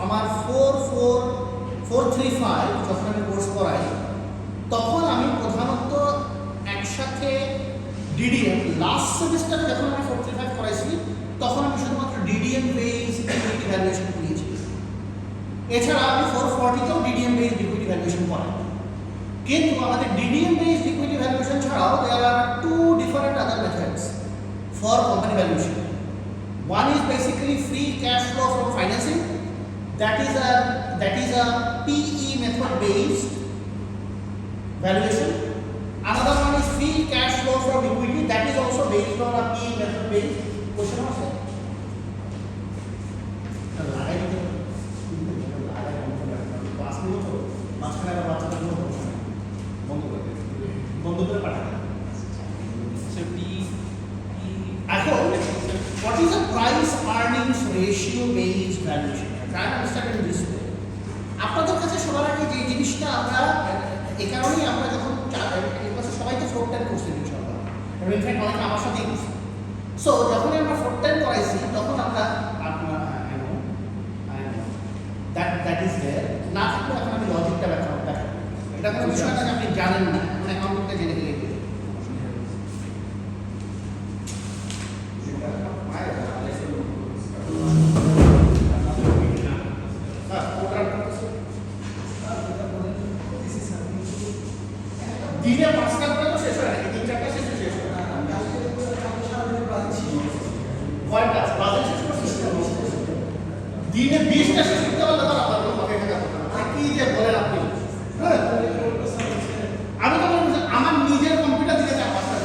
আমার 435 যখন আমি কোর্স করাই তখন আমি প্রধানত একসাথে ডিডিএম লাস্ট সেমিস্টারে যখন আমি 435 করাইছি তখন আমি শুধুমাত্র ডিডিএম বেস ইকুইটি ভ্যালুয়েশন করিয়েছি। এছাড়া আমি 440তেও ডিডিএম বেস ইকুইটি ভ্যালুয়েশন করাই। কিন্তু আমাদের ডিডিএম বেস ইকুইটি ভ্যালুয়েশন ছাড়াও there are two different other methods for company valuation. One is basically free cash flow from financing. That is a PE method based valuation. Another one is free cash flow from equity. That is also based on a PE method based. Question answer. What is a price earnings ratio based valuation? Try to understand in this way. আপনাদের কাছে সবার আগে যে জিনিসটা আমরা এই কারণেই আমরা যখন সবাই তো 410 করছি ইনশাআল্লাহ, এবং ইনফ্যাক্ট অনেকে আমার সাথেই করছে। সো যখন আমরা 410 করাইছি তখন আমরা দ্যাট ইজ দেয়ার না থাকলে এখন আমি লজিকটা ব্যাখ্যা করতে পারি। এটা কোনো বিষয় না আপনি জানেন না, মানে অ্যাকাউন্টিংটা জেনে গেলে দিনে 5টা করে তো শেষ হয় নাকি 3-4টা শেষ হয়? কয়টা বাজে শেষ করছিস? দিনে 20টা শেষ করতে পারলে তো আপনার কোনো কথা টাকা না। কি যে বলেন আপনি? হ্যাঁ আমি তো বলছি আমার নিজের কম্পিউটার দিকে 4-5টা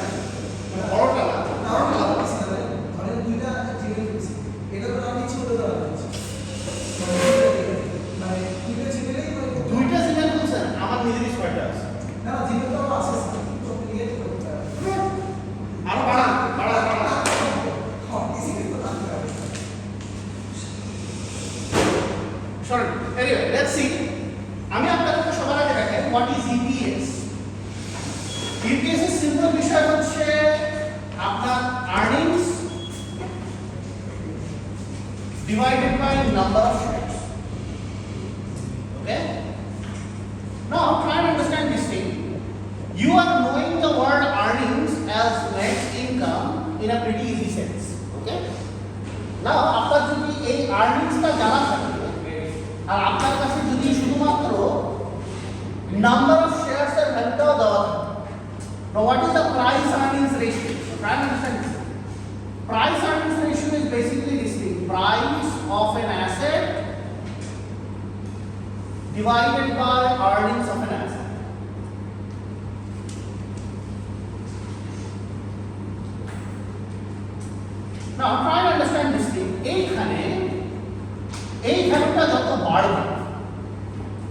মানে বড়টা না ধরেন দুইটা জিমেল করছি, এটা তো আমি ইচ্ছে করে দেওয়া হচ্ছে মানে দুইটা জিমেলেই দুইটা জিমেল বলছেন আমার নিজেরই 6টা আছে। না জিমেল তো আছে তো ক্রিয়েট করতে হবে আরো বাড়া Sorry. Anyway, let's see. আমি আপনাদেরকে সবার আগে দেখাই what is EPS. EPS এর সিম্পল বিষয় হচ্ছে আপনার earnings divided by number of shares. Okay? Now try and understand this thing. You are knowing the word earnings as net income in a pretty easy sense. Okay? Now আপনার যদি এই earningsটা জানা থাকে আর আপনার কাছে যদি শুধুমাত্র নাম্বার অফ শেয়ারস এর ভ্যালুটাও দেওয়া থাকে, now what is the price earnings ratio? So try and understand this. Price earnings ratio is basically this thing, price of an asset divided by earnings of an asset. Now try and understand this thing. এইখানে এই ভ্যালুটা যত বাড়বে,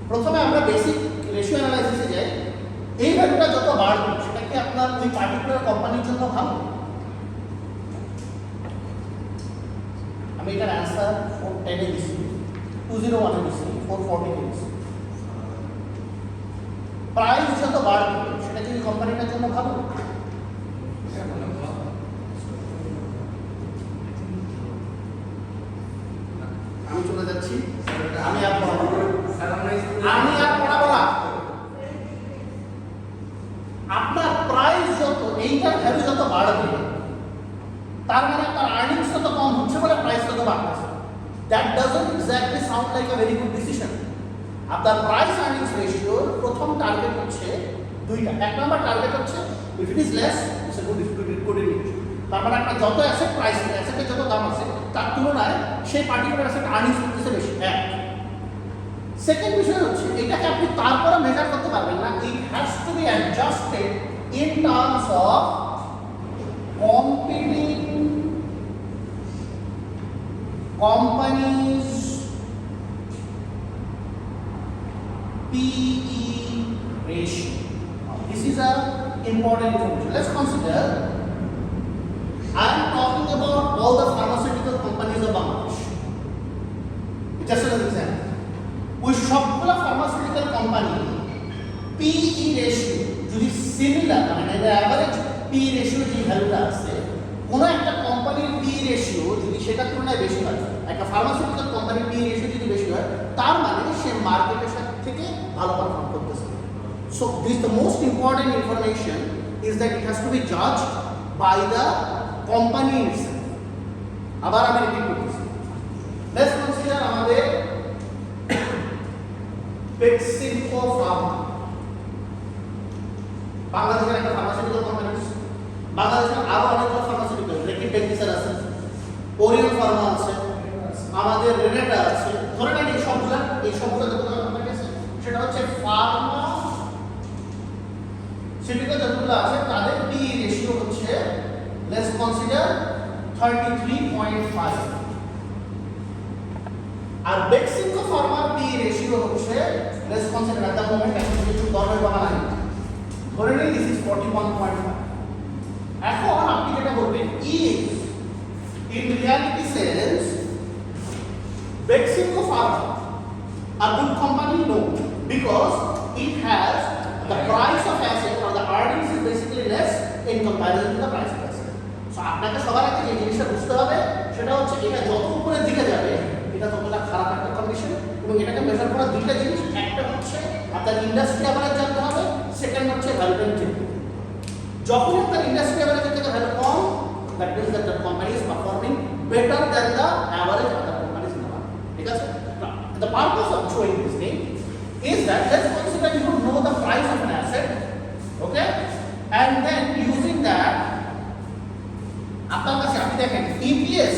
প্রথমে আমরা basic ratio অ্যানালাইসিসে যাই, এই ভ্যালুটা যত বাড়বে সেটা কি আপনার ওই পার্টিকুলার কোম্পানির জন্য ভালো? আমি এটার অ্যান্সার 410 এ দিচ্ছি, 201 এ দিচ্ছি, 440 এ দিচ্ছি। প্রাইস যত বাড়বে সেটা কি কোম্পানিটার জন্য ভালো? আমি চলে যাচ্ছি, আমি আর পড়াবো না। আপনার প্রাইস যত, এইটার ভ্যালু যত বাড়বে তার মানে আপনার আর্নিংস তত কম হচ্ছে বলে প্রাইস তত বাড়ছে। That doesn't exactly sound like a very good decision. আপনার প্রাইস আর্নিংস রেশিওর প্রথম টার্গেট হচ্ছে দুইটা। এক নম্বর টার্গেট হচ্ছে if it is less it's a good indication. তার মানে আপনার যত অ্যাসেট প্রাইস, অ্যাসেটের যত দাম আছে তার তুলনায় সেই পার্টিকুলার অ্যাসেট আর্নিংস করতেছে বেশি। এক। সেকেন্ড বিষয় হচ্ছে এটাকে আপনি তারপরে মেজার করতে পারবেন না, ইট has to B adjusted in terms of competing companies PE ratio. This is a important information. Let's consider I am talking about all the pharmaceutical companies of Bangladesh. Just as an example, ওই সবগুলো pharmaceutical company PE ratio যদি similar, মানে average PE ratio যে ভ্যালুটা আছে, কোনো একটা কোম্পানির PE রেশিও যদি সেটার তুলনায় বেশি হয়, একটা ফার্মাসিউটিক্যাল কোম্পানির PE রেশিও যদি বেশি হয়, মার্কেটের সাথে থেকে ভালো পারফর্ম করতেছে। So this the most important information is that it has to be judged by the company itself. আবার আমি রিপিট করতেছি, লেটস কনসিডার আমাদের বেক্সিমকো ফার্মা, বাংলাদেশের একটা ফার্মাসিউটিক্যাল কোম্পানি, বাংলাদেশের আরো অনেকগুলো ফার্মাসিউটিক্যাল রেকিট বেকিসের আছে, ওরিয়ন ফার্মা আছে, আমাদের রেনেটা আছে। ধরে নেন এই সবগুলো যতগুলো কোম্পানি আছে সেটা হচ্ছে ফার্মাসিউটিক্যাল যতগুলো আছে তাদের পি রেশিও হচ্ছে লেটস কনসিডার 33.5, আর বেক্সিমকো ফার্মার পি রেশিও হচ্ছে let's consider at the moment এখন কিছু দরের বাবা নাই, ধরে নিই দিস ইজ 41.5। এখন আপনি যেটা বলবেন if in reality says Bexico Pharma a good company? No, because it has the price of asset or the earnings is basically less in comparison to the price of asset. So আপনাকে সবার আগে যে জিনিসটা বুঝতে হবে সেটা হচ্ছে এটা যত উপরের দিকে যাবে এটা ততটা খারাপ একটা কন্ডিশন, এবং এটাকে মেজার করার দুইটা জিনিস, একটা হচ্ছে আপনার ইন্ডাস্ট্রি অ্যাভারেজ জানতে হবে, সেকেন্ড হচ্ছে ভ্যালুয়েশন। যখন আপনার ইন্ডাস্ট্রি অ্যাভারেজের থেকে value com, that means that the company is performing better than the average other companies in the market. ঠিক আছে? Now, the purpose of showing this thing is that let's consider you know the price of an asset, okay, and then using that আপনার কাছে আপনি দেখেন EPS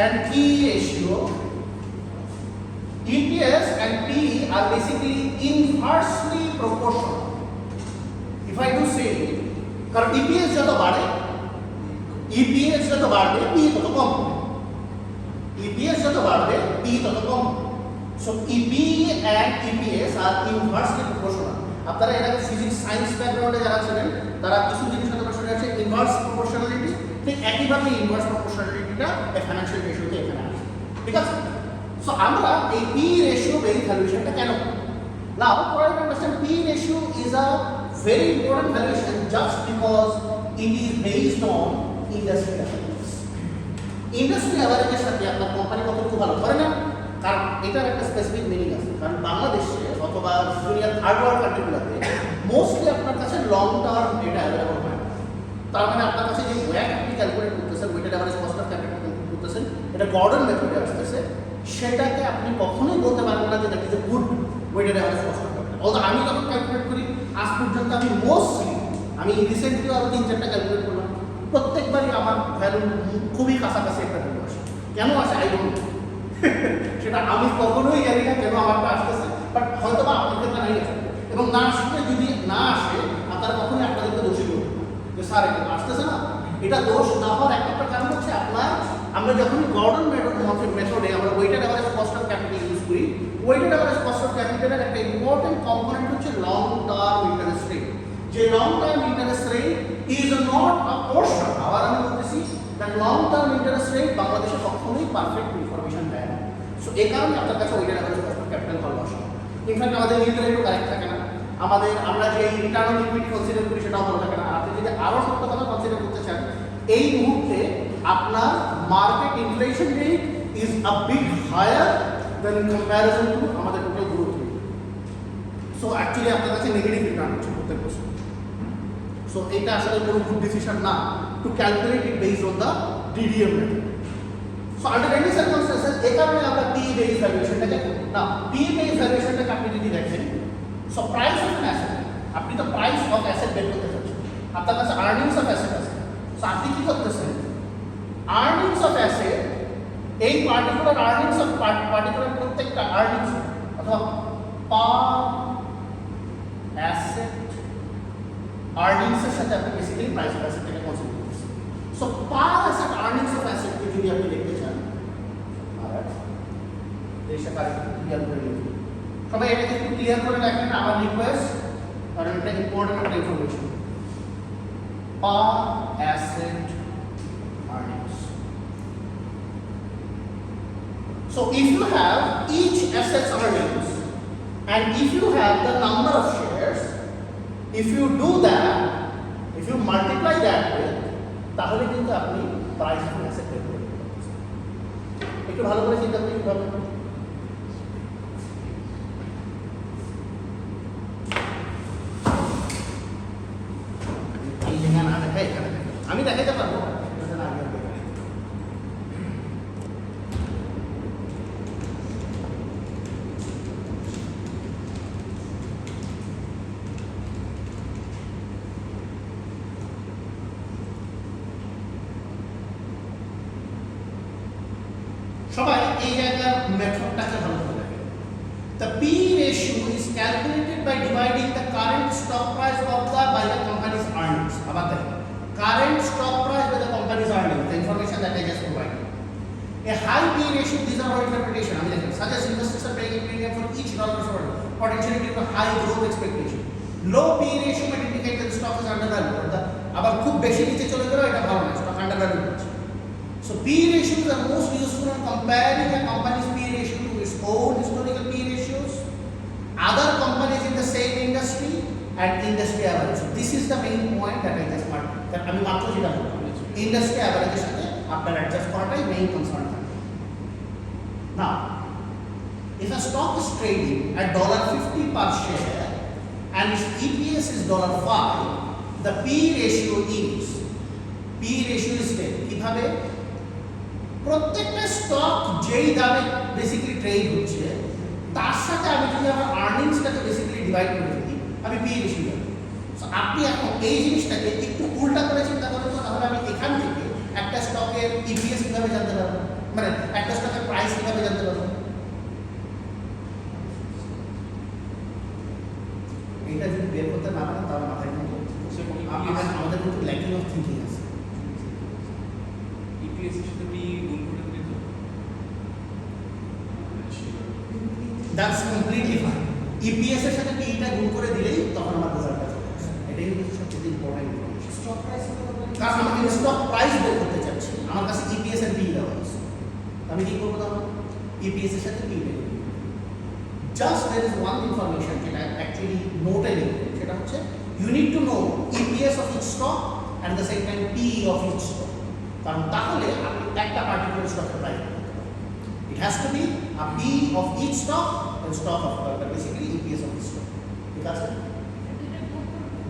and PE ratio, EPS and PE are basically inversely proportional. If I do say, কারণ EPS যত বাড়ে EPS যত বাড়বে PE তত কম, EPS যত বাড়বে PE তত কম। So PE and EPS are inversely proportional। আপনারা এর আগে ফিজিক্স সায়েন্স ব্যাকগ্রাউন্ডে যারা ছিলেন তারা কিছু জিনিস হয়তো শুনে আছে, ইনভার্স প্রপোর্শনালিটি, ঠিক একইভাবে ইনভার্স প্রপোর্শনালিটিটা ফাইন্যান্সিয়াল রেশিওতে এখানে আছে। ঠিক আছে? সো আমরা এই PE রেশিও বেস ভ্যালুয়েশনটা কেন করি? নাও for you to understand, PE ratio is a very important valuation just because it is based on industry average. Industry অ্যাভারেজের সাথে আপনার কোম্পানি কতটুকু ভালো করে না, কারণ এটার একটা স্পেসিফিক মিনিং আছে। কারণ বাংলাদেশে অথবা দুনিয়ার থার্ড ওয়ার্ল্ড কান্ট্রিগুলোতে মোস্টলি আপনার কাছে লং টার্ম ডেটা অ্যাভেলেবল হয় না। তার মানে আপনার কাছে যে ওয়াক আপনি ক্যালকুলেট করতেছেন, weighted average cost of capital করতেছেন, এটা গর্ডন মেথডে আসতেছে, সেটাকে আপনি কখনোই বলতে পারবেন না যে that is a good weighted average cost of capital. অথবা আমি যখন ক্যালকুলেট করি আজ পর্যন্ত আমি রিসেন্টলি আরও 3-4টা ক্যালকুলেট করলাম, প্রত্যেকবারই আমার ভ্যালু খুবই কাছাকাছি একটা ভ্যালু আসে। কেন আসে আই ডোন্ট নো, সেটা আমি কখনোই জানি না কেন আমারটা আসতেছে, বাট হয়তো বা আপনার ক্ষেত্রে নাই আসে। এবং না আসলে যদি না আসে আপনারা কখনোই আপনাদেরকে দোষী করবেন যে স্যার এটা আসতেছে না। এটা দোষ না হওয়ার একটা কারণ হচ্ছে আমরা যখন গর্ডন মেথডে আমরা weighted average cost of capital use করি, ওয়েটেড অ্যাভারেজ কস্ট অফ ক্যাপিটালের একটা ইম্পর্টেন্ট কম্পোনেন্ট হচ্ছে লং টার্ম ইন্টারেস্ট রেট। যে long term interest rate is not a portion, আবার আমি বলতেছি that long term interest rate বাংলাদেশে কখনোই পারফেক্ট ইনফরমেশন দেয় না। সো এই কারণে আপনার কাছে ওইটার অ্যাভারেজ কস্ট অফ ক্যাপিটাল ভালো আসে। ইনফ্যাক্ট আমাদের ইল্ড রেটও কারেক্ট থাকে না, আমরা যে রিটার্ন অন ইকুইটি কনসিডার করি সেটাও ভালো থাকে না। আপনি যদি আরও সত্য কথা কনসিডার করতে চান, এই মুহূর্তে আপনার market inflation rate is a big higher than in comparison to আমাদের total growth rate. So actually আপনার কাছে নেগেটিভ রিটার্ন হচ্ছে প্রত্যেক বছর। সো এটা আসলে কোনো গুড ডিসিশন না to calculate it based on the DDM method. So under any circumstances এই কারণে আমরা PE বেস ভ্যালুয়েশনটাকে করি না। PE বেস ভ্যালুয়েশনটাকে আপনি যদি দেখেন, so price of an asset, আপনি তো প্রাইস অফ অ্যাসেট বের করতে চাচ্ছেন, আপনার কাছে আর্নিংস অফ অ্যাসেট আছে। সো আপনি কি করতেছেন, আর্নিংস অফ অ্যাসেট, এই পার্টিকুলার আর্নিংস অফ পার্টিকুলার প্রত্যেকটা আর্নিংস অথবা পার অ্যাসেট আর্নিংসের সাথে আপনি বেসিক্যালি প্রাইস অফ অ্যাসেটটাকে কনসিডার করছেন। So per asset earnings of অ্যাসেটকে যদি আপনি দেখতে চান, দেশে কারেক্ট ক্লিয়ার করে লিখুন সবাই, এটাকে একটু ক্লিয়ার করে রাখেন আমার রিকোয়েস্ট, কারণ এটা ইম্পর্টেন্ট একটা information. Per asset earnings. So if you have each asset's earnings and if you have the number of shares, if you do that, if you multiply that with, তাহলে কিন্তু আপনি price of asset বের করতে পারবেন। একটু ভালো করে চিন্তা করে কিভাবে এই জায়গার মেথডটাকে ভালো করে দেখেন। The P ratio is calculated by dividing the current stock price of the by the company's earnings. আবার দেখেন, current stock price by the company's earnings, the information that I just provided. A high P ratio, these are our interpretation. I mean, such as investors are paying a premium for each dollar short, potentially due to high growth expectation. Low P ratio might indicate that the stock is undervalued. আবার খুব বেশি নিচে চলে গেলেও এটা ভালো না, stock undervalued হচ্ছে। So P ratios are most useful in comparing a company's P ratio to its own historical P ratios, other companies in the same industry, and industry average. So this is the main point that I just marked. That আমি মাত্র যেটা বললাম, industry average এর সাথে আপনার adjust করাটাই main concern থাকে। Now, if a stock is trading at $50 per share and its EPS is $5, the P ratio is 10. কিভাবে? প্রত্যেকটা স্টক যেই দামে বেসিক্যালি ট্রেড হচ্ছে তার সাথে আমি যদি আমার আর্নিংসটাকে বেসিক্যালি ডিভাইড করে দিই, আমি পি রেশিও পাবো। সো আপনি এখন এই জিনিসটাকে একটু উল্টা করে চিন্তা করেন তো, তাহলে আমি এখান থেকে একটা স্টকের ইপিএস কিভাবে জানতে পারবো, মানে একটা স্টকের প্রাইস কিভাবে জানতে পারবো? এটা যদি বের করতে না পারেন তাহলে মাথায় কিন্তু আমাদের কিন্তু ল্যাকিং অফ থিঙ্কিং আছে। ইপিএস এর সাথে পি গুণ করে দিলে তো দ্যাটস কমপ্লিটলি ফাইন। ইপিএস এর সাথে পিটা গুণ করে দিলেই তখন আমার রেজাল্টটা চলে আসে। এটাই হচ্ছে সবচেয়ে ইম্পর্টেন্ট ইনফরমেশন। স্টক প্রাইস কারণ আমি স্টক প্রাইস বের করতে চাচ্ছি, আমার কাছে ইপিএস এর পি দেওয়া আছে, আমি কি করবো তাহলে? ইপিএস এর সাথে পি বের করব। Just there is one information যেটা অ্যাকচুয়ালি নোটে লিখবে, সেটা হচ্ছে you need to know EPS of each stock at the same time P of each stock. কারণ তাহলে আপনি একটা পার্টিকুলার স্টকের প্রাইস করতে পারবেন। It has to be a P of each stock and stock of basically EPS of each stock. ঠিক আছে,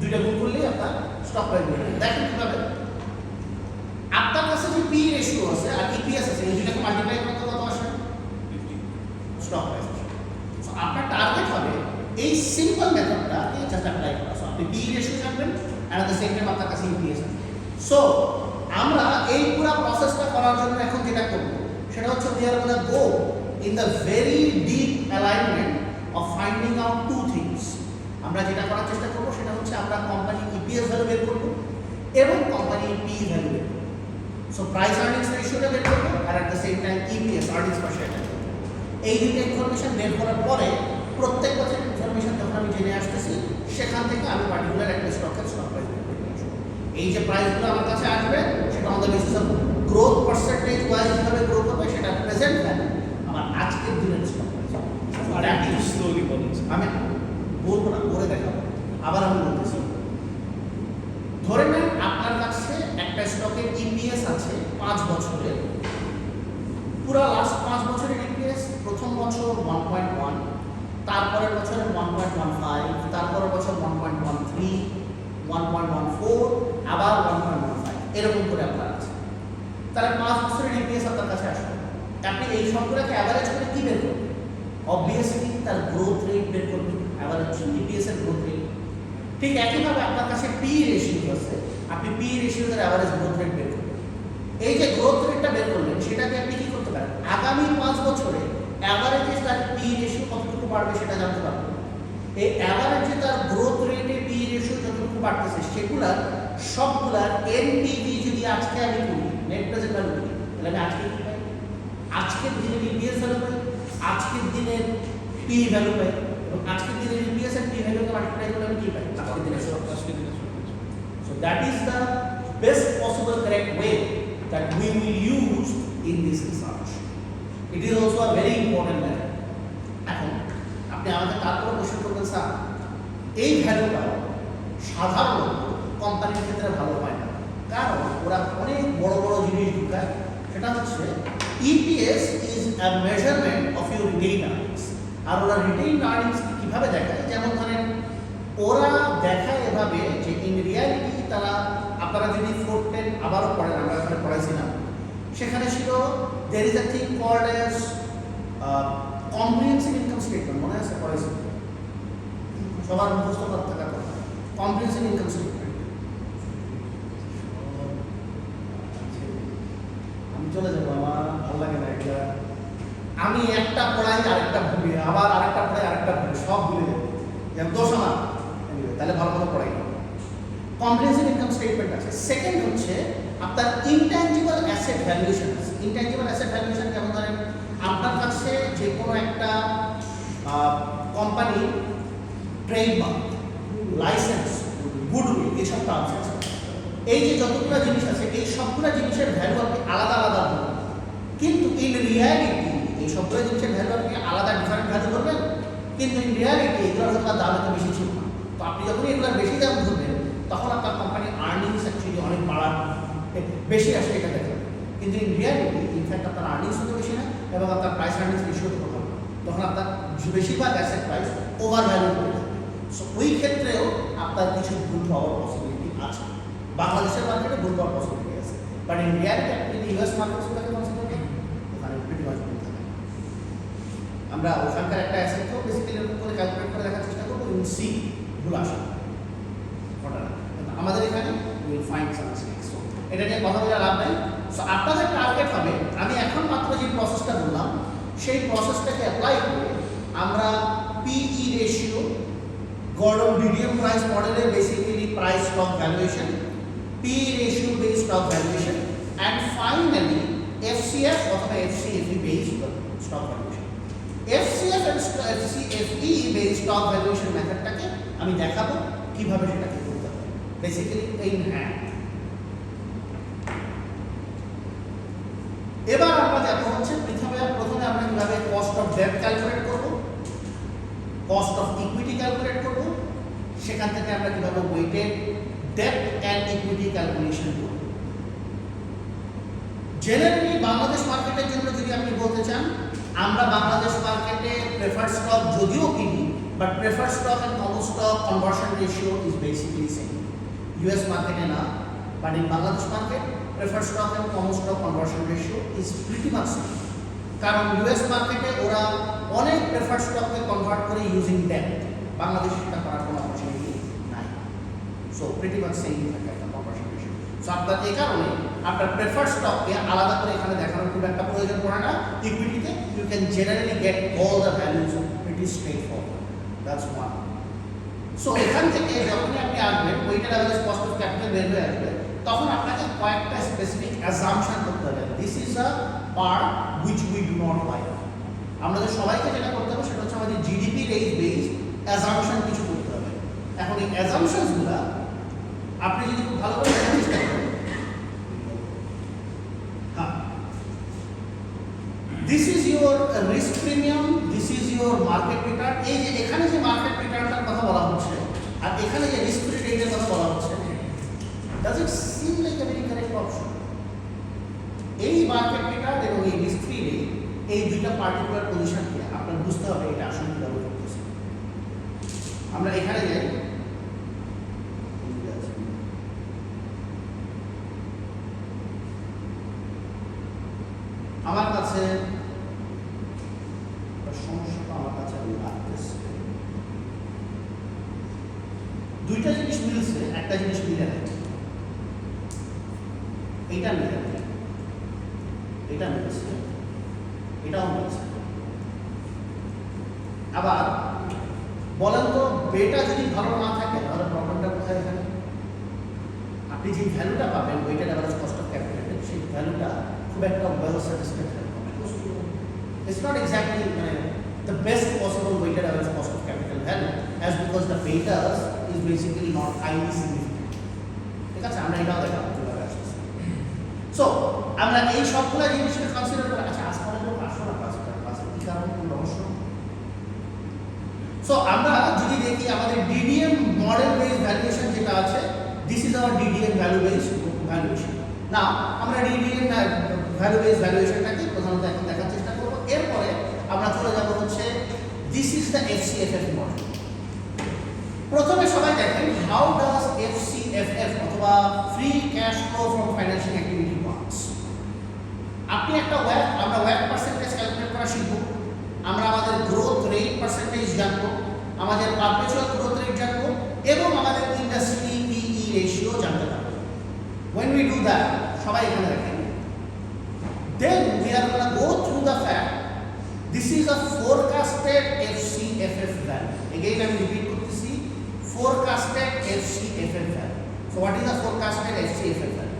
দুইটা গুণ করলেই আপনার স্টক প্রাইস বের হবে। দেখেন কিভাবে আপনার কাছে যে পি রেশিও আছে আর ইপিএস আছে, এই দুটাকে মাল্টিপ্লাই করতে কত আসে? স্টক প্রাইস আসে। সো আপনার টার্গেট হবে এই সিম্পল মেথডটা জাস্ট অ্যাপ্লাই করা। সো আপনি পি রেশিও জানবেন and at the same time আপনার কাছে ইপিএস আছে। সো আমরা এই পুরো প্রসেসটা করার জন্য এখন যেটা করব সেটা হচ্ছে we are going to go in the very deep alignment of finding out two things. আমরা যেটা করার চেষ্টা করব সেটা হচ্ছে আমরা কোম্পানি ইপিএস ভ্যালু বের করব এবং কোম্পানি পি ভ্যালু বের করব। সো প্রাইস আর্নিংস রেশিওটা বের করব আর at the same time EPS earnings per share. এই দুটো ইনফরমেশন বের করার পরে প্রত্যেক বছর ইনফরমেশন যখন আমি জেনে আসতেছি সেখান থেকে আমি পার্টিকুলার একটা স্টকের স্টক প্রাইস বের করব। এই যে প্রাইসগুলো আমার কাছে আসবে সেটা on the basis of growth percentage wise কিভাবে গ্রো করবে সেটা প্রেজেন্ট ভ্যালু আমার আজকের দিনের স্টক প্রাইস। আর একটু স্লোলি বলুন। আমি বলবো না, করে দেখাবো। আবার আমি বলতেছি, ধরে নেন আপনার কাছে একটা স্টকের ইপিএস আছে 5 বছরের, পুরো লাস্ট 5 বছরের ইপিএস। প্রথম বছর 1.1, তারপরের বছরে 1.15, তারপরের বছর 1.13, 1.14, আবার 1.15, এরকম করে আপনার আছে। তাহলে 5 বছরের ইপিএস আপনার কাছে আসবে। আপনি এই সবগুলোকে অ্যাভারেজ করে কি বের করবেন? অবভিয়াসলি তার গ্রোথ রেট বের করবেন, অ্যাভারেজ ইপিএস এর গ্রোথ রেট। ঠিক একইভাবে আপনার কাছে পি রেশিও আছে, আপনি পি রেশিওর অ্যাভারেজ গ্রোথ রেট বের করবেন। এই যে গ্রোথ রেটটা বের করলেন সেটাকে আপনি কি করতে পারেন? আগামী 5 বছরে অ্যাভারেজে তার পি রেশিও কতটুকু বাড়বে সেটা জানতে পারবেন। এই অ্যাভারেজে তার গ্রোথ রেটে পি রেশিও যতটুকু বাড়তেছে সেগুলার সবগুলার এনপিভি যদি আজকে আমি করি, নেট প্রেজেন্ট ভ্যালু করি, তাহলে আমি আজকে কি পাই? আজকের দিনের ইপিএস ভ্যালু পাই, আজকের দিনের পি ভ্যালু পাই, এবং আজকের দিনের ইপিএস এর পি ভ্যালুকে মাল্টিপ্লাই করলে আমি কি পাই? আজকের দিনের stock. So that is the best possible correct way that we will use in this research. It is also a very important method. এখন আপনি আমাকে তারপরে কোশ্চেন করবেন, স্যার এই ভ্যালুটা সাধারণত কোম্পানির ক্ষেত্রে ভালো হয় না, কারণ ওরা অনেক বড় বড় জিনিস ঢুকায়। সেটা হচ্ছে EPS is a measurement of your retain earnings. আর ওরা রিটেইন আর্নিংস কিভাবে দেখায়? যেমন ধরেন ওরা দেখায় এভাবে যে ইন রিয়ালিটি তারা, আপনারা যদি 410 আবারও পড়েন, আমরা এখানে পড়াইছিলাম, সেখানে ছিল there is a thing called as comprehensive income statement, মনে আছে? পড়াইছি, সবার মুখস্থ থাকার কথা। comprehensive income statement, আমি চলে যাবো, আমার ভালো লাগে না এটা। আমি একটা পড়াই আরেকটা ভুলি, আবার আরেকটা পড়াই আরেকটা ভুলি, সব ভুলে যাবো, যেমন দোষ আমার। Anyway, তাহলে ভালো ভালো পড়াই না। কম্প্রিহেনসিভ ইনকাম স্টেটমেন্ট আছে। সেকেন্ড হচ্ছে আপনার ইনট্যাঞ্জিবল অ্যাসেট ভ্যালুয়েশন আছে। ইনট্যাঞ্জিবল অ্যাসেট ভ্যালুয়েশন যেমন ধরেন আপনার কাছে যে কোনো একটা কোম্পানি ট্রেডমার্ক, লাইসেন্স, গুডউইল, এইসব টার্মস আছে। এই যে যতগুলো জিনিস আছে এই সবগুলো জিনিসের ভ্যালু আপনি আলাদা আলাদা ধরবেন, কিন্তু ইন রিয়ালিটি এই সবগুলো জিনিসের ভ্যালু আপনি আলাদা ডিফারেন্ট ভ্যালু ধরবেন, কিন্তু ইন রিয়ালিটি এগুলোর হয়তো দাম এত বেশি ছিল না। তো আপনি যখন এগুলোর বেশি দাম ধরবেন তখন আপনার কোম্পানির আর্নিংস অ্যাকচুয়ালি অনেক বাড়ার বেশি আসে এটা দেখবেন, কিন্তু ইন রিয়ালিটি ইনফ্যাক্ট আপনার আর্নিংস হতে বেশি না এবং আপনার প্রাইস আর্নিংস রেশিও তো কম, তখন আপনার বেশিরভাগ অ্যাসেট প্রাইস ওভার ভ্যালু করে যাবে। সো ওই ক্ষেত্রেও আপনার কিছু ভুল হওয়ার পসিবিলিটি আছে। বাংলাদেশের মার্কেটে ভুল হওয়ার পসিবিলিটি আছে, বাট ইন রিয়ালিটি আপনি যদি ইউএস মার্কেটগুলোকে কনসিডার করেন ওখানে প্রিটি মাচ ভুল থাকে। আমরা ওখানকার একটা অ্যাসেটকেও বেসিক্যালি এরকম করে ক্যালকুলেট করে দেখার চেষ্টা করবো, ইন সি ভুল আসে ঘটনা, কিন্তু আমাদের এখানে উইল ফাইন্ড সাম মিস্টেকস। এটা নিয়ে কথা বলে লাভ নাই। সো আপনাদের টার্গেট হবে, আমি এখন মাত্র যে প্রসেসটা বললাম সেই প্রসেসটাকে অ্যাপ্লাই করে আমরা পিই রেশিও, গর্ডন ডিডিএম প্রাইস মডেলের basically price stock valuation, PE ratio based stock valuation, and finally FCF অথবা FCFE based stock valuation. FCF and FCFE based stock valuation মেথডটাকে আমি দেখাবো কিভাবে সেটাকে করতে হবে বেসিক্যালি ইন হ্যান্ড। এবার আমরা দেখো হচ্ছে প্রথমে আমরা কিভাবে কস্ট অফ ডেট ক্যালকুলেট করব, কস্ট অফ ইকুইটি ক্যালকুলেট করব, সেখান থেকে আমরা কিভাবে weighted debt and equity calculation করব। জেনারেলি বাংলাদেশ মার্কেটের জন্য যদি আপনি বলতে চান, আমরা বাংলাদেশ মার্কেটে প্রেফার্ড স্টক যদিও কিনি, but preferred stock and common stock conversion ratio is basically same. US মার্কেটে না, but in Bangladesh market preferred stock and common stock conversion ratio is pretty much same. কারণ ইউএস মার্কেটে ওরা অনেক প্রেফার্ড স্টককে কনভার্ট করে ইউজিং ডেট, বাংলাদেশে সেটা করার কোনো অপরচুনিটি নাই। সো প্রিটি মাচ সেম থাকে একটা কনভার্সন রেশিও। সো আপনার এই কারণে আপনার প্রেফার্ড স্টককে আলাদা করে এখানে দেখানোর খুব একটা প্রয়োজন পড়ে না। ইকুইটিতে you can generally get all the values, it is straightforward, that's one. So এখান থেকে যখনই আপনি আসবেন weighted average cost of capital বের হয়ে আসবে, তখন আপনাকে কয়েকটা স্পেসিফিক অ্যাজাম্পশন করতে হবে। This is a part which we do not like. আমাদের সবাইকে যেটা করতে হবে সেটা হচ্ছে আমাদের জিডিপি রেট বেস অ্যাজাম্পশন কিছু করতে হবে। এখন এই অ্যাজাম্পশনসগুলো আপনি যদি খুব ভালো করে জানার চেষ্টা করেন, হ্যাঁ, this is your risk premium, this is your market return. এই যে এখানে যে মার্কেট রিটার্নটার কথা বলা হচ্ছে আর এখানে যে রিস্ক ফ্রি রেটের কথা বলা হচ্ছে, does it SIM like a very correct option? এই মার্কেট রিটার্ন এবং এই রিস্ক ফ্রি রেট, এই দুইটা পার্টিকুলার পজিশনকে আপনার বুঝতে হবে এটা আসলে কিভাবে করতেছে। আমরা এখানে যাই, আমার কাছে সমস্যাটা আমার কাছে লাগতেছে, দুইটা জিনিস মিলছে, একটা জিনিস মিলে নেই, এইটা মিলে নেই, এটা মিলছে, এটাও মিলছে। আবার বলেন তো বেটা যদি ভালো না থাকে তাহলে প্রবলেমটা কোথায়? এখানে আপনি যে ভ্যালুটা পাবেন ওইটার অ্যাভারেজ কস্ট অফ ক্যাপিটাল, সেই ভ্যালুটা খুব একটা ওয়েল স্যাটিসফ্যাক্টরি হবে। It's not exactly the best possible weighted average cost of capital value, as because the betas is basically not highly significant. ঠিক আছে, আমরা এটাও দেখাবো কিভাবে আসছে। সো আমরা এই সবগুলো জিনিসকে কনসিডার করে, আচ্ছা আজ পরে লোক আসো না ক্লাসে কি কারণ, কোন রহস্য? সো আমরা যদি দেখি আমাদের ডিডিএম মডেল বেস ভ্যালুয়েশন যেটা আছে, this is our DDM value base valuation. না, আমরা ডিডিএম ভ্যালু বেস ভ্যালুয়েশনটাকে প্রধানত এখন দেখার চেষ্টা করব। এরপরে আমরা চলে যাব হচ্ছে দিস ইজ দ্য এফসিএফএফ মডেল। প্রথমে সবাই দেখেন হাউ ডাজ এফসিএফএফ অথবা free cash flow from financial activity works. আপনি একটা আমরা ওয়ার্ক পার্সেন্টেজ ক্যালকুলেট করা শিখব, আমরা আমাদের গ্রোথ রেট পার্সেন্টেজ জানবো, আমাদের পারপেচুয়াল গ্রোথ রেট জানবো এবং আমাদের ইন্ডাস্ট্রি পিই রেশিও জানতে পারবো। When we do that, সবাই এখানে দেখেন, then we are going to go through the fact is a forecasted FCFF value. Again, I am repeat করতেছি, forecasted FCFF value. So what is the forecasted FCFF value?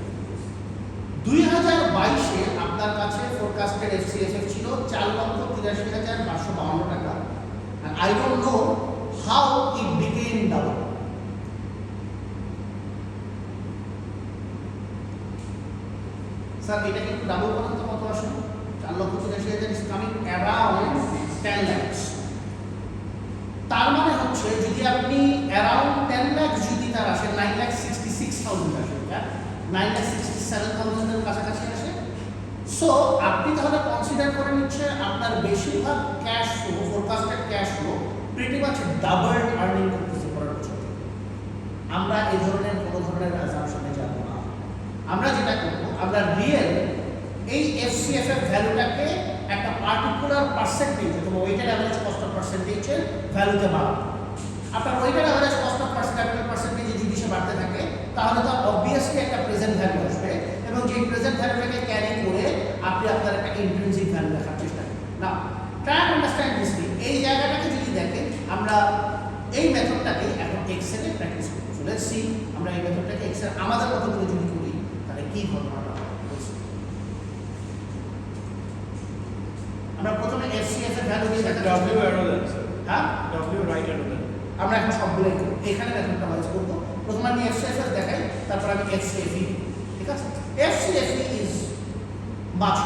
2022 এ আপনার কাছে forecasted FCFF ছিল 4,83,552 টাকা, and I don't know how it became double. Sir এটাকে একটু double করেন তো কত আসলে? 4,83,000 is coming around 10 lakhs. তার মানে হচ্ছে যদি আপনি around 10 lakhs যদি তার আসে 9,66,000 আসে, 9,67,000 এর কাছাকাছি আসে। সো আপনি তাহলে কনসিডার করে নিচ্ছে আপনার বেশিরভাগ cash flow, forecasted cash flow pretty much double earning করতেছে পরের বছর। আমরা এই ধরনের কোনো ধরনের অ্যাজাম্পশনে যাব না। আমরা যেটা করব, আমরা রিয়েল এই FCFF ভ্যালুটাকে একটা পার্টিকুলার পার্সেন্টেজ অথবা ওয়েটেড অ্যাভারেজ কস্ট অফ পার্সেন্টেজের ভ্যালুতে বাড়াবো। আপনার ওয়েটেড অ্যাভারেজ কস্ট অফ পার্সেন্টেজে যদি সে বাড়তে থাকে তাহলে তো অবভিয়াসলি একটা প্রেজেন্ট ভ্যালু আসবে, এবং যে প্রেজেন্ট ভ্যালুটাকে ক্যারি করে আপনি আপনার একটা ইন্ট্রিনসিক ভ্যালু দেখার চেষ্টা করবেন। না, try to understand this thing. এই জায়গাটাকে যদি দেখেন, আমরা এই মেথডটাকে এখন এক্সেলে প্র্যাকটিস করব। সো লেটস সি আমরা এই মেথডটাকে এক্সেল আমাদের মতো করে যদি করি তাহলে কি ঘটনাটা হবে। আমরা প্রথমে FCF এর ভ্যালু দিয়ে দেখাচ্ছি। W arrow দেন স্যার। হ্যাঁ, W right arrow দেন। আমরা এখন সবগুলোই করব। এখানে মেথডটা ইউজ করব। প্রথমে আমি FCF এর দেখাই, তারপর আমি FCFE, ঠিক আছে? FCFE is much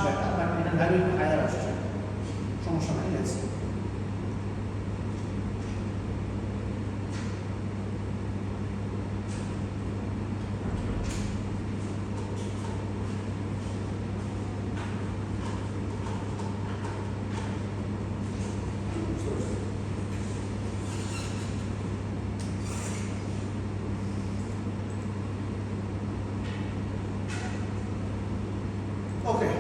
better, but এটা ভ্যালু একটু হায়ার আসছে, সমস্যা নাই। Let's see. Okay.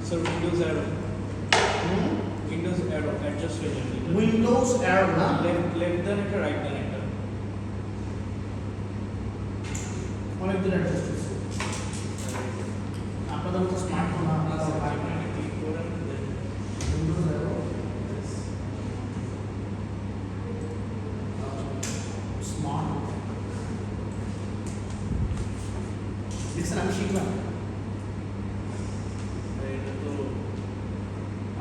Sir, Windows arrow. Windows arrow adjust হয়ে যাবে। Windows arrow না, Left দেন এটা, right দেন এটা। অনেক দিন অ্যাডজাস্ট হয়েছে। আপনাদের মতো স্মার্টফোন আপনারা এখানে click করেন, then Windows arrow স্মার্ট দেখছেন, আমি শিখলাম। এটা তো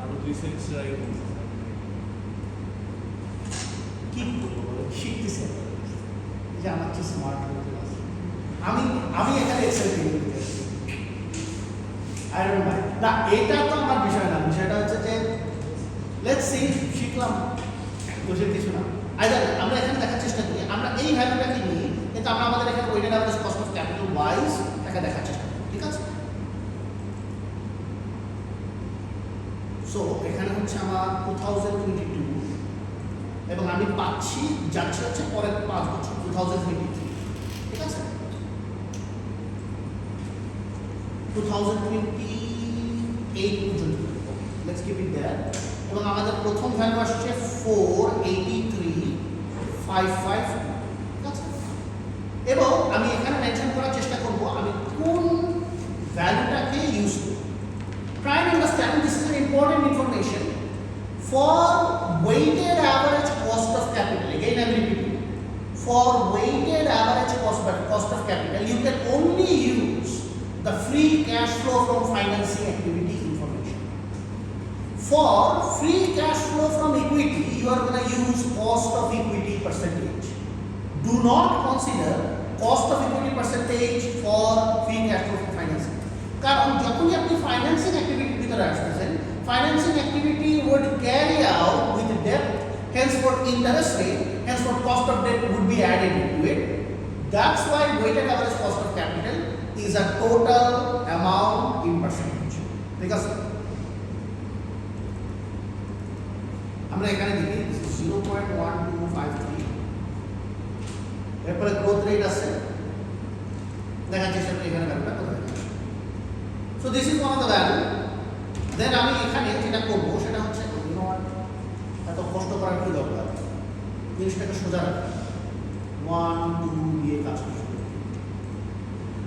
আরো 2 সেকেন্ড আগে বলছি। কি করবো বলো, শিখতেছে। এই যে আমার চেয়ে স্মার্ট হতে আছে, আমি এখানে এক্সেল তৈরি করতে আসছি। I don't mind. না, এটা তো আমার বিষয় না, বিষয়টা হচ্ছে যে লেটস সি, শিখলাম, দোষের কিছু না। আইদার আমরা এখানে দেখার চেষ্টা করি, আমরা এই ভ্যালুটাকে নিয়ে কিন্তু আমরা আমাদের এখানে weighted average cost of capital wise তাকে দেখার চেষ্টা করি, ঠিক আছে? সো এখানে হচ্ছে আমার 2022 এবং আমি পাচ্ছি যাচ্ছে হচ্ছে পরের 5 বছর 2023, ঠিক আছে? 2028 পর্যন্ত, লেটস কিপ ইট দেয়ার। এবং আমাদের প্রথম ভ্যালু আসছে 483,552, ঠিক আছে? এবং আমি এখানে মেনশন করার চেষ্টা করব আমি কোন ভ্যালুটাকে ইউজ করব। Try to understand, this is an important information. For weighted average cost of capital, again I am repeating, for weighted average cost of capital, you can only use the free cash flow from financing activity information. For free cash flow from equity, you are going to use cost of equity percentage. Do not consider cost of equity percentage for free cash flow from financing. কারণ যখনই আপনি financing অ্যাক্টিভিটির ভিতরে আসতেছেন, financing activity would carry out with debt, henceforth interest rate, henceforth cost of debt would be added into it. That's why weighted average cost of capital is a total amount in percentage. Because আমরা এখানে দেখি 0.1253, এরপরে growth rate আছে, দেখা চেষ্টা করি এখানে ভ্যালুটা কোথায়। So this is one of the value. দেন আমি এখানে যেটা করবো সেটা হচ্ছে এত কষ্ট করার কি দরকার, জিনিসটাকে সোজা রাখা, 1 2 দিয়ে কাজ করতে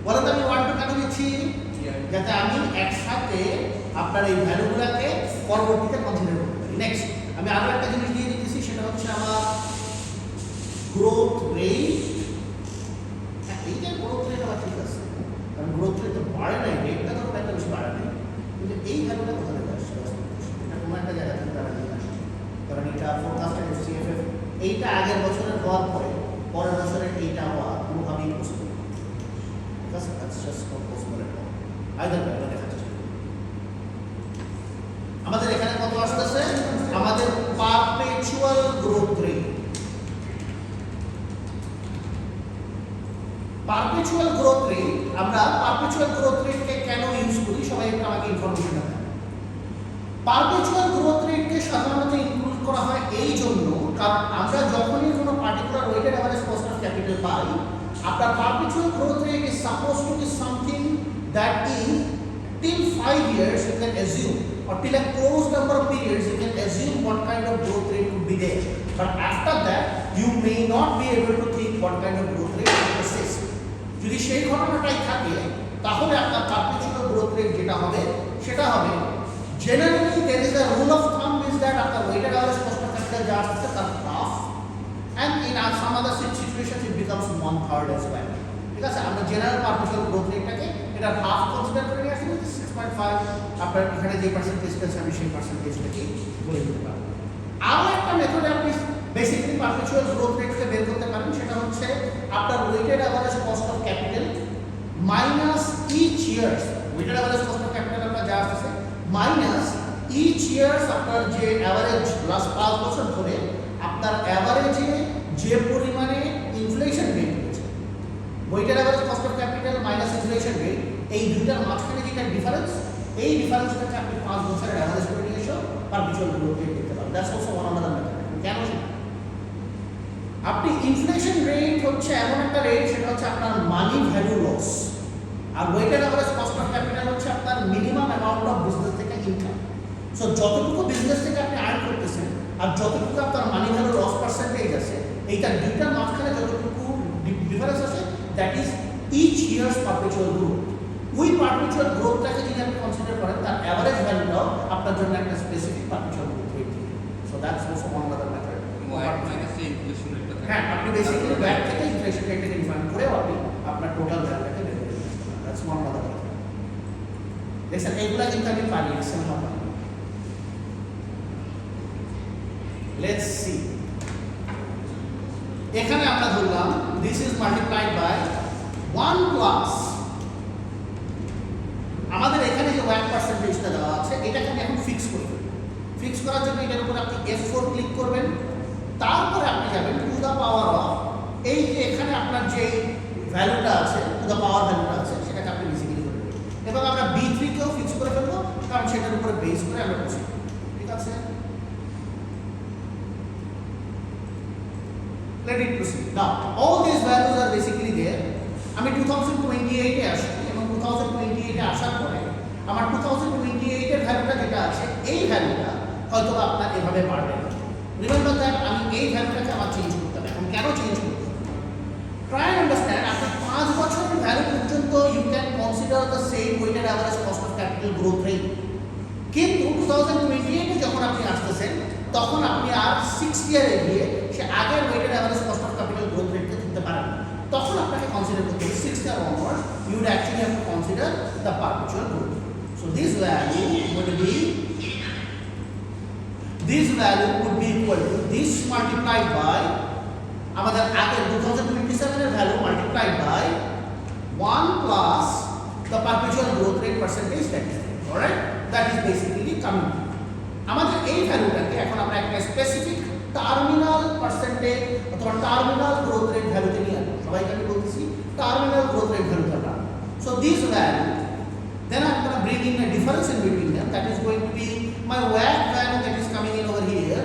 বলে তো আমি 1 2 কেন দিচ্ছি, যাতে আমি একসাথে আপনার এই ভ্যালুগুলোকে পরবর্তীতে কনসিডার করতে পারি। নেক্সট আমি আরো একটা জিনিস দিয়ে দিতেছি, সেটা হচ্ছে আমার গ্রোথ রেট। এইটা গ্রোথ রেট আবার ঠিক আছে, কারণ গ্রোথ রেট তো বাড়ে নাই, রেটটা তো একটা বেশি বাড়ে নাই, কিন্তু এই ভ্যালুটা কোথা থেকে আসছে, এটা কোনো একটা জায়গা থেকে তারা নিয়ে আসছে, কারণ এটা ফোরকাস্টেড এফসিএফএফ এইটা আগের বছরের হওয়ার পরে পরের বছরের এইটা হওয়া কোনোভাবেই পসিবল, ঠিক আছে? That's just not possible at all. Either value দেখা যাচ্ছে আমাদের এখানে কত আসতেছে, আমাদের perpetual growth rate. Perpetual growth rate, আমরা পারপেচুয়াল গ্রোথ রেটকে কেন ইউজ করি, সবাই একটু আমাকে ইনফরমেশন দেন। পারপেচুয়াল গ্রোথ রেটকে সাধারণত ইনক্লুড করা হয় এই জন্য, কারণ আমরা যখনই কোনো particular weighted average cost of capital পাই, আপনার perpetual growth rate is suppose to be something that is till 5 years you can assume, or till a close number of periods you can assume what kind of growth rate would be there, but after that you may not be able to think what kind of growth rate will persist. যদি সেই ঘটনাটাই থাকে তাহলে আপনার perpetual growth rate যেটা হবে সেটা হবে generally there is a rule of thumb is that আপনার weighted average cost of capital যা আসছে তার half, and in some other situations it becomes 1/3 as well, ঠিক আছে? আমরা জেনারেল পারপেচুয়াল গ্রোথ রেটটাকে এটা হাফ কনসিডার করে নিয়ে আসি, 6.5 আপনার এখানে যে পার্সেন্টেজটা আছে আমি সেই পার্সেন্টেজটাকে বলে দিতে পারবো। আরও একটা মেথডে আপনি বেসিক্যালি পারপেচুয়াল গ্রোথ রেটকে বের করতে পারেন, সেটা হচ্ছে আপনার weighted average cost of capital minus each years, weighted average cost of capital আপনার যা আসছে মাইনাস ইচ ইয়ার্স আপনার যে অ্যাভারেজ লাস্ট 5 বছর ধরে আপনার অ্যাভারেজে যে পরিমাণে ইনফ্লেশন রেট হয়েছে, weighted average cost of capital minus inflation rate, এই দুইটার মাঝখানে যেটা ডিফারেন্স, এই ডিফারেন্সটাকে আপনি 5 বছরের অ্যাভারেজ করে নিয়ে এসো পারপেচুয়াল গ্রোথ রেট দেখতে পাবেন। That's also one another method. কেন সেটা? আপনি ইনফ্লেশন রেট হচ্ছে এমন একটা রেট, সেটা হচ্ছে আপনার মানি ভ্যালু লস, আর weighted average cost of capital হচ্ছে আপনার মিনিমাম অ্যামাউন্ট অফ বিজনেস থেকে ইনকাম। সো যতটুকু বিজনেস থেকে আপনি আর্ন করতেছেন আর যতটুকু আপনার মানি ভ্যালু লস পার্সেন্টেজ আছে, এইটা দুইটার মাঝখানে যতটুকু ডিফারেন্স আছে that is each years perpetual growth. ওই পারপেচুয়াল গ্রোথটাকে যদি আপনি কনসিডার করেন, তার অ্যাভারেজ ভ্যালুটাও আপনার জন্য একটা স্পেসিফিক পারপেচুয়াল গ্রোথ রেট থাকে। So that's also one other method. হ্যাঁ, আপনি বেসিক্যালি ব্যাক থেকে ইনফ্লেশন রেটটাকে ডিফাইন করে আপনি আপনার টোটাল ভ্যালুটাকে বের করে দিতে পারেন। That's one other method. দেখছেন, এইগুলা কিন্তু আমি পারি, এক্সেল না পারি। লেটস সি, এখানে আমরা ধরলাম this is multiplied by 1 plus আমাদের এখানে যে 1%টা দেওয়া আছে, এটাকে আমি এখন ফিক্স করি। ফিক্স করার জন্য এটার উপর আপনি F4 ক্লিক করবেন, তারপরে আপনি যাবেন টু দ্য পাওয়ার অফ এই যে এখানে আপনার যে ভ্যালুটা আছে, টু দ্য পাওয়ার ভ্যালুটা আছে, সেটাকে আপনি বেসিক্যালি করবেন। এবং আমরা B3 কেও ফিক্স করে ফেলবো, কারণ সেটার উপরে বেস করে আমরা করছি, ঠিক আছে? Let it proceed. Now, all these values are basically there. আমি 2028 এ আসছি এবং 2028 এ আসার পরে আমার 2028 এর ভ্যালুটা যেটা আছে, এই ভ্যালুটা হয়তো আপনার এভাবে বাড়বে না। রিমেম্বার দ্যাট আমি এই ভ্যালুটাকে আমার চেঞ্জ করতে হবে। এখন কেন চেঞ্জ করতে হবে? ট্রাই অ্যান্ড আন্ডারস্ট্যান্ড, আপনি 5 বছরের ভ্যালু পর্যন্ত you can consider the same weighted average cost of capital growth rate, কিন্তু 2028 এ যখন আপনি আসতেছেন তখন আপনি আর 6 ইয়ারে গিয়ে সে আগের weighted average cost of capital growth রেটকে ধরতে পারেন না। তখন আপনাকে কনসিডার করতে হবে 6 ইয়ার onwards you would actually have to consider the perpetual growth. So this value would be equal to this multiplied by আমাদের আগের 2027 এর value multiplied by 1 plus the perpetual growth rate percentage that is there. Alright, that is basically coming. আমাদের এই ভ্যালুটাকে এখন আমরা একটা specific terminal percentage অথবা terminal growth rate ভ্যালুতে নিয়ে আসবো। সবাইকে আমি বলতেছি টার্মিনাল গ্রোথ রেট ভ্যালুতে আমরা। So this value, then I'm going to bring in a difference in between them, that is going to be my WACC value that is coming in over here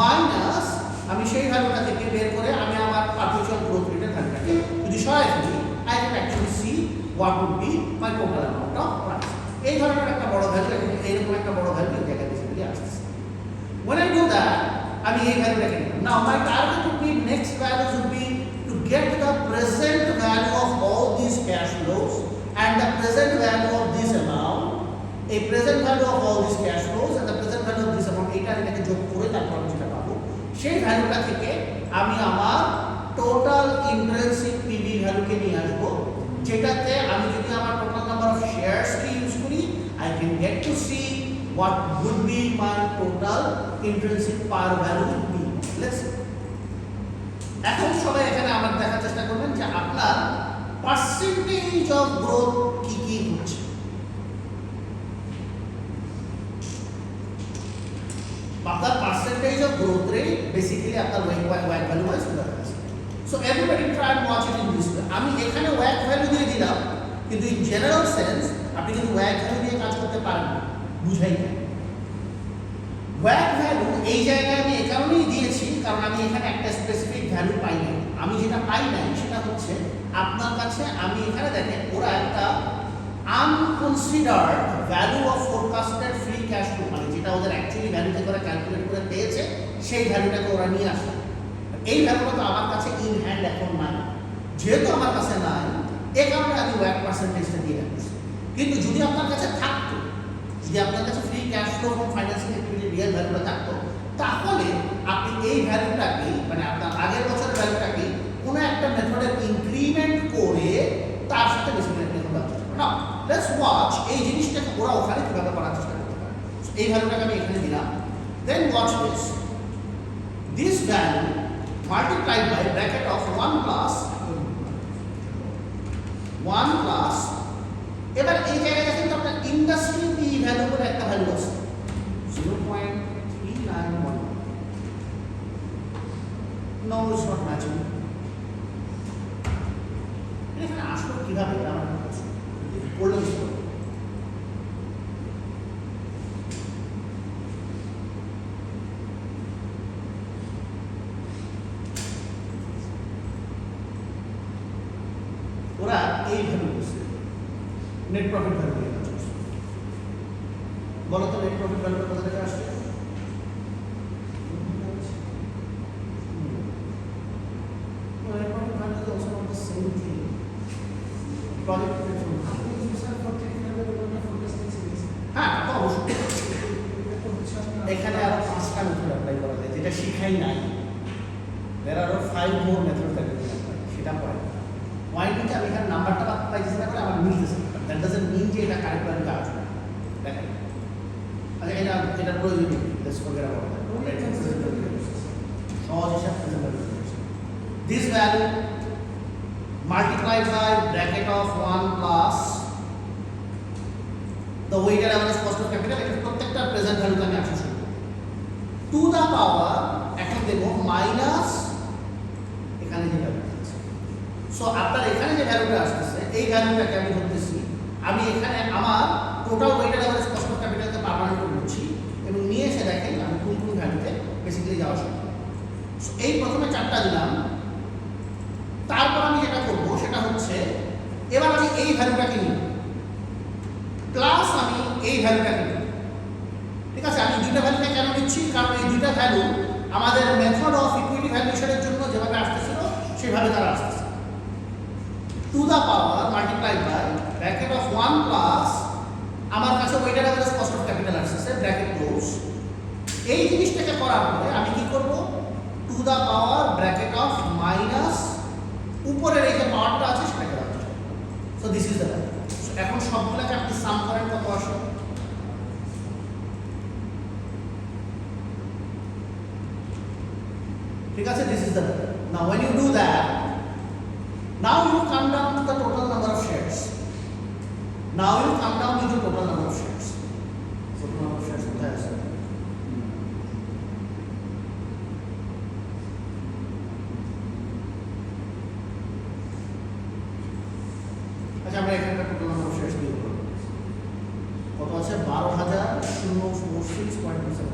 minus আমি সেই ভ্যালুটা থেকে বের করে আমি আমার পারপেচুয়াল গ্রোথ রেটের ভ্যালুটাকে যদি সরাই ফেলি, I can actually see what would be my total amount of price. এই ধরনের একটা বড় ভ্যালু এইরকম বড় ভ্যালু এই জায়গায় বেসিক্যালি আসছে। When I do that, আমি এই ভ্যালুটাকে নিলাম। Now my target would be, next values would be to get the present value of all these cash flows and the present value of this amount, a present value of all these cash flows and the present value of this amount, এটাকে যোগ করে তারপর আমি যেটা পাবো সেই ভ্যালুটা থেকে আমি আমার টোটাল ইন্ট্রিনসিক পিভি ভ্যালুকে নিয়ে আসবো, যেটাতে আমি যদি আমার টোটাল নাম্বার অফ শেয়ারসকে ইউজ করি, I can get to see what would be my total intrinsic par value would be. Let's see. এখন সবাই এখানে আমার দেখার চেষ্টা করবেন যে আপনার পার্সেন্টেজ অফ গ্রোথ কি কি হচ্ছে। আপনার percentage of growth rate basically আপনার ওয়াক ভ্যালু ওয়াইজ দেখা যাচ্ছে। So everybody try and watch it in this way. আমি এখানে ওয়াক ভ্যালু দিয়ে দিলাম, কিন্তু ইন জেনারেল সেন্স আপনি কিন্তু ওয়াক ভ্যালু দিয়ে কাজ করতে পারেন না, বুঝাই না। ওয়াক ভ্যালু এই জায়গায় আমি এই কারণেই দিয়েছি কারণ আমি এখানে একটা স্পেসিফিক ভ্যালু পাই নাই। আমি যেটা পাই নাই সেটা হচ্ছে আপনার কাছে, আমি এখানে দেখেন ওরা একটা unconsidered value of forecasted free cash flow, মানে যেটা ওদের অ্যাকচুয়ালি ভ্যালুতে করে ক্যালকুলেট করে পেয়েছে সেই ভ্যালুটাকে ওরা নিয়ে আসে। এই ভ্যালুটা তো আমার কাছে ইন হ্যান্ড এখন নাই, যেহেতু আমার কাছে নাই এই কারণে আমি ওয়াক পার্সেন্টেজটা দিয়ে রাখছি। কিন্তু যদি আপনার কাছে থাকতো, যদি আপনার কাছে ফ্রি ক্যাশ ফ্লো এবং ফাইন্যান্সিং অ্যাক্টিভিটি রিয়েল ভ্যালুটা থাকতো, তাহলে আপনি এই ভ্যালুটাকে মানে আপনার আগের বছরের ভ্যালুটাকে কোনো একটা মেথডের ইনক্রিমেন্ট করে তার সাথে বেসিক্যালি আপনি করার চেষ্টা করেন। নাও লেটস ওয়াচ এই জিনিসটাকে ওরা ওখানে কিভাবে করার চেষ্টা করতে পারে। এই ভ্যালুটাকে আমি এখানে দিলাম, then watch this value multiplied by bracket of 1 plus এবার এই জায়গায় দেখেন তো আপনার ইন্ডাস্ট্রি পি ভ্যালু বলে একটা ভ্যালু আছে 0.391। No is not matching. এখানে আসলে কিভাবে আমার পড়লে বুঝতে পারবো। ওরা এই ভ্যালু বলছে নেট প্রফিট ভ্যালু দিয়ে কাজ করছে। বলো তো নেট প্রফিট ভ্যালুটা কোথা থেকে আসছে? Net profit value is also not the same thing. Project হ্যাঁ, তো অবশ্যই এখানে আরো 5টা মেথড অ্যাপ্লাই করা যায় যেটা শিখাই নাই। there are 5 more methods that we can apply, সেটা পরে পয়েন্ট হচ্ছে আমি এখানে নাম্বারটা পাইছি না করে আমার মিলতেছে, দ্যাট ডাজন্ট মিন যে এটা কারেক্ট ভ্যালু আসবে। দেখেন আচ্ছা এটা প্রয়োজন নেই, লেটস ফরগেট অ্যাবাউট দ্যাট। সহজ হিসাব this value multiplied by bracket of 1 plus the weighted average cost of capital, এটা প্রত্যেকটা প্রেজেন্ট ভ্যালুতে আমি আসলে শুরু টু দা পাওয়ার এখন দেব মাইনাস এখানে যে ভ্যালু আছে। সো আপনার এখানে যে ভ্যালুটা আসতেছে এই ভ্যালুটাকে আমি ধরতেছি, আমি এখানে আমার total weighted average cost of ক্যাপিটালকে পার্মানেন্ট করে নিচ্ছি এবং নিয়ে এসে দেখেন আমি কোন কোন ভ্যালুতে বেসিক্যালি যাওয়া শুরু করব। সো এই প্রথমে 4টা দিলাম, তারপর আমি যেটা করবো সেটা হচ্ছে এবার আমি এই ভ্যালুটাকে নিব প্লাস আমি এই ভ্যালুটাকে নিব। ঠিক আছে, আমি দুইটা ভ্যালুকে কেন নিচ্ছি? কারণ এই দুইটা ভ্যালু আমাদের মেথড অফ ইকুইটি ভ্যালুয়েশনের জন্য যেভাবে আসতেছিল সেভাবে তারা আসতেছে। To the power multiplied by bracket of 1 plus আমার কাছে weighted average cost of capital আসছে ব্র্যাকেট ক্লোজ। এই জিনিসটাকে করার পরে আমি কি করব? To the power bracket of minus উপরের এই যে পাওয়ারটা আছে সেটাকে রাখতে হবে। So this is the value. এখন সবগুলোকে আপনি সাম করেন কত আসে? ঠিক আছে, this is the value. Now when you do that, now you come down to the total number of shares. Now you come down to the total number of shares. So total number of shares কোথায় আছে? আচ্ছা আমরা এখানে total number of shares দিয়ে করব। কত আছে? 12,046.27।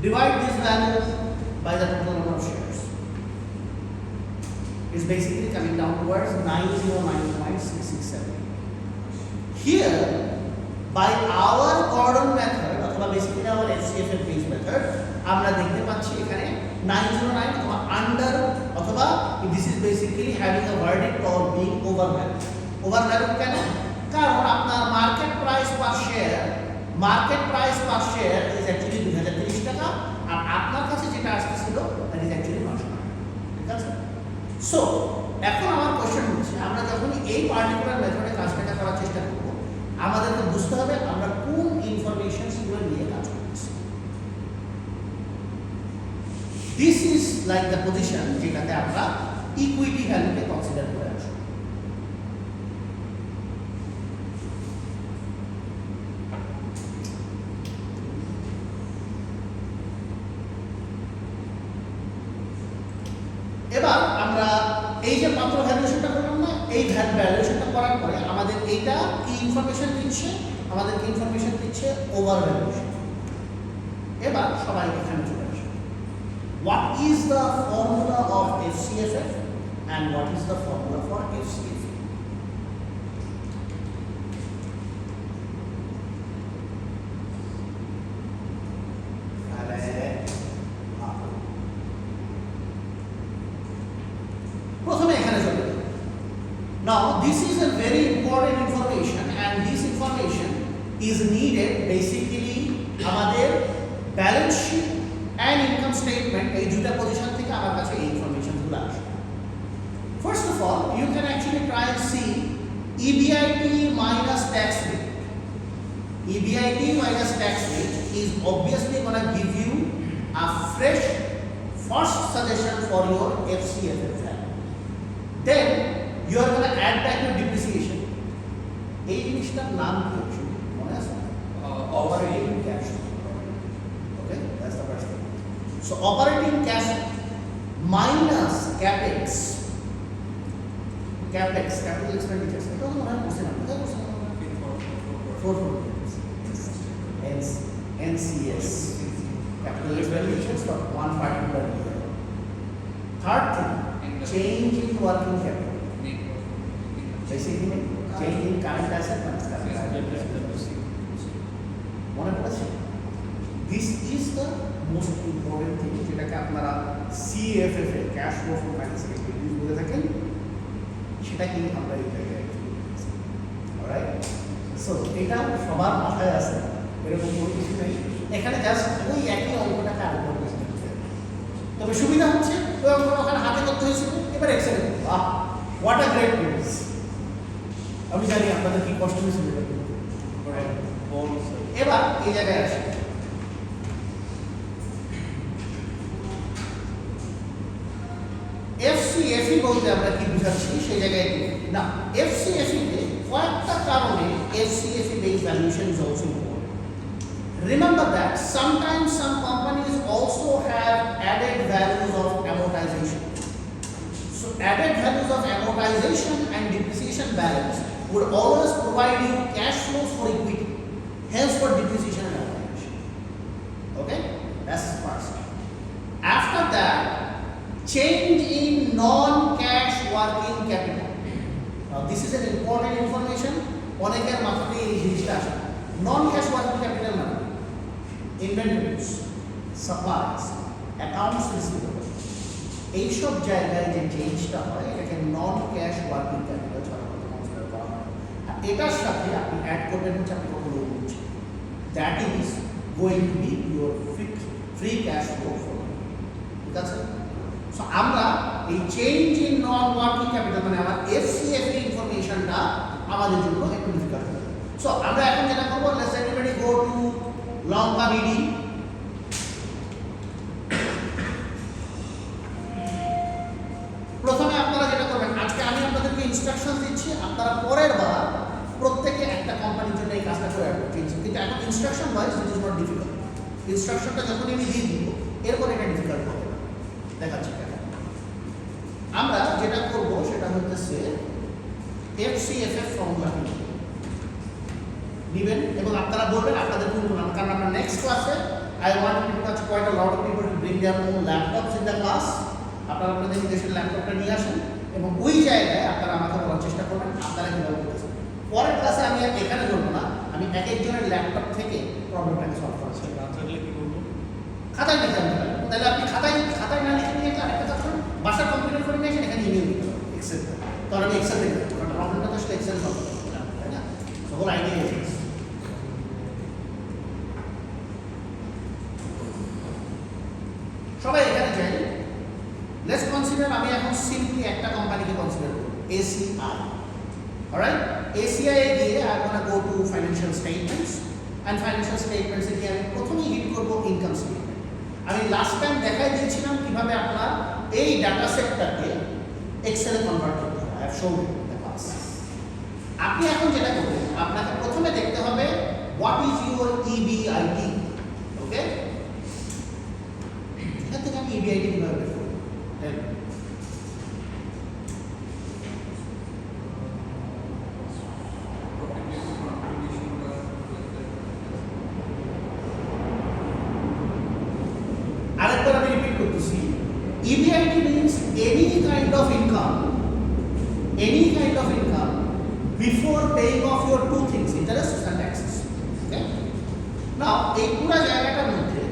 Divide these values by the total number of shares. basically coming down towards 909.667. Here, by our Gordon method, অথবা basically our FCF based method, আমরা দেখতে পাচ্ছি এখানে 909 অথবা under অথবা this is basically having a verdict or being overvalued. Overvalued কেন? কারণ আপনার market price per share is actually 2030 টাকা আর আপনার কাছে যেটা আসছিল that is actually 900 টাকা। ঠিক আছে? সো এখন আমার কোশ্চেন হচ্ছে আমরা যখন এই পার্টিকুলার মেথডে কাজটা করার চেষ্টা করব আমাদেরকে বুঝতে হবে আমরা কোন ইনফরমেশনসগুলো নিয়ে কাজ করছি। This is like the position যেটাতে আমরা ইকুইটি ভ্যালুকে কনসিডার করে আসবো। এবার আমরা এই যে মাত্র ভ্যালুয়েশনটা করলাম না, এই ভ্যালুয়েশনটা করার পরে আমাদের এইটা কি ইনফরমেশন দিচ্ছে, আমাদেরকে ইনফরমেশন দিচ্ছে ওভার ভ্যালুয়েশন। এবার সবাই এখানে চলে আসে, what is the formula of FCFF and what is the formula for FCF? প্রথমে এখানে চলে যাব। Now this is a very important information and this information is needed basically আমাদের balance sheet and income statement এই দুটো position থেকে আমার কাছে এই ইনফরমেশনগুলো আসে। First of all, you can actually try and see EBIT minus tax rate. EBIT minus tax rate is obviously going to give you a fresh first suggestion for your FCFF value. Then you are going to add back your depreciation. এই জিনিসটার নাম কি হচ্ছে মনে আছে? Operating cash flow. Okay, that's the first thing. So operating cash minus capex, capital expenditures. It doesn't matter. Four. NCS, capital expenditures for one particular year. Third thing, change in working capital. Basically, change in current asset minus current liability. মনে পড়েছে? This is the most important thing যেটাকে আপনারা CFF A cash flow from financial activities বলে থাকেন, সেটাকে আমরা এই জায়গায় অলরাইট। সো এটা সবার মাথায় আছে, এরকম কোনো কিছু নেই, এখানে জাস্ট ওই একই অঙ্কটাকে আরেকবার বুঝতে হবে। তবে সুবিধা হচ্ছে ওই অঙ্কটা ওখানে হাতে করতে হয়েছিল, এবার এক্সেলে বাহ হোয়াট আ গ্রেট নিউজ। আমি জানি আপনাদের কি কষ্ট হয়েছিল এটা করতে। এবার এই জায়গায় আসি, FCFE বলতে আমরা কি বুঝাচ্ছি সেই জায়গায় না, FCFE তে কয়েকটা কারণে FCFE based valuation is also important. Remember that sometimes some companies also have added values of amortization. So added values of amortization and depreciation balance would always provide you cash flows for equity, hence for depreciation and amortization. Okay, that's the first. After that, change in non-cash working capital. Now this is an important information. অনেকের মাথাতে এই জিনিসটা আসে। Non-cash working capital মানে inventories, supplies, accounts receivable, এইসব জায়গায় যে চেঞ্জটা হয় এটাকে non-cash working capital ছাড়া কনসিডার করা হয়। আর এটার সাথে আপনি অ্যাড করবেন হচ্ছে আপনি কত লোন নিচ্ছেন, that is going to B your free cash flow for. ঠিক আছে? সো আমরা এই change in non working capital মানে আমার FCFE ইনফরমেশনটা আমাদের জন্য একটু ডিফিকাল্ট হবে। সো আমরা এখন যেটা করব, let's everybody go to Lanka BD. প্রথমে আপনারা যেটা করবেন, আজকে আমি আপনাদেরকে ইনস্ট্রাকশন দিচ্ছি, আপনারা পরের বার প্রত্যেকে একটা কোম্পানির জন্য এই কাজটা করে রাখবেন। কিন্তু এখন instruction wise it is not difficult. ইনস্ট্রাকশনটা যখন আমি দিয়ে দিব এরপর এটা ডিফিকাল্ট হবে না। দেখাচ্ছি কেন। আমরা যেটা করব সেটা হচ্ছে FCFF ফর্মুলা নেবেন এবং আপনারা বলবেন আপনাদের কোন নাম, কারণ আমরা নেক্সট ক্লাসে I want people to quite a lot of people to bring their own laptops in the class. আপনারা আপনাদের নিজস্ব ল্যাপটপটা নিয়ে আসেন এবং পরের ক্লাসে আমি আর এখানে ধরবো না, আমি এক একজনের ল্যাপটপ থেকে প্রবলেমটাকে সলভ করার আচ্ছা না থাকলে কি করবো? খাতায় লিখে আনতে পারেন। তাহলে আপনি খাতায় না লিখে নিয়ে একটা কাজ করুন, বাসার কম্পিউটার করে নিয়ে এসে এখানে ইমেল দিতে পারেন এক্সেল। তাহলে আমি এক্সেল দেখতে পারবো, কারণ প্রবলেমটা তো আসলে এক্সেল সলভ করতে হবে, তাই না? সকল আইডিয়া সবাই এখানে যাই। লেটস কনসিডার, আমি এখন সিম্পলি একটা কোম্পানিকে কনসিডার করব, ACI। অলরাইট, ACI এ গিয়ে I gonna go to financial statements, and financial statements এ গিয়ে আমি প্রথমেই হিট করব ইনকাম স্টেটমেন্ট। আমি লাস্ট টাইম দেখাই দিয়েছিলাম কিভাবে আপনার এই ডাটা সেটটাকে এক্সেলে কনভার্ট করতে হয়। আই হ্যাভ শোন ইট ইন দ্য ক্লাস। আপনি এখন যেটা করবেন, আপনাকে প্রথমে দেখতে হবে হোয়াট ইজ ইউর EBIT। ওকে, এখান থেকে আমি EBIT কিভাবে বের করব? আরেকবার আমি রিপিট করতেছি, EBIT means any kind of income before paying off your two things, interest and taxes. Okay? Now এই পুরো জায়গাটার মধ্যে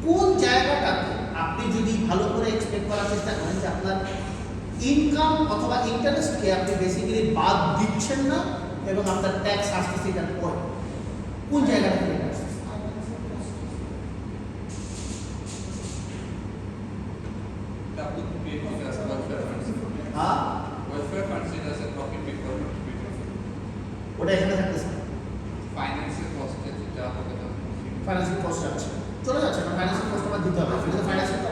কোন জায়গাটাতে আপনি যদি ভালো করে এক্সপেক্ট করার চেষ্টা করেন যে আপনার ইনকাম অথবা ইন্টারেস্টকে আপনি বেসিক্যালি বাদ দিচ্ছেন না এবং আপনার ট্যাক্স আসতেছে এটার পরে, কোন জায়গাটা থেকে এটা আসতেছে? হ্যাঁ, ওটা এখানে থাকতেছে ফাইন্যান্সিয়াল কস্ট আছে, চলে যাচ্ছে না, ফাইন্যান্সিয়াল কস্ট আমার দিতে হবে। যদি ফাইন্যান্সিয়াল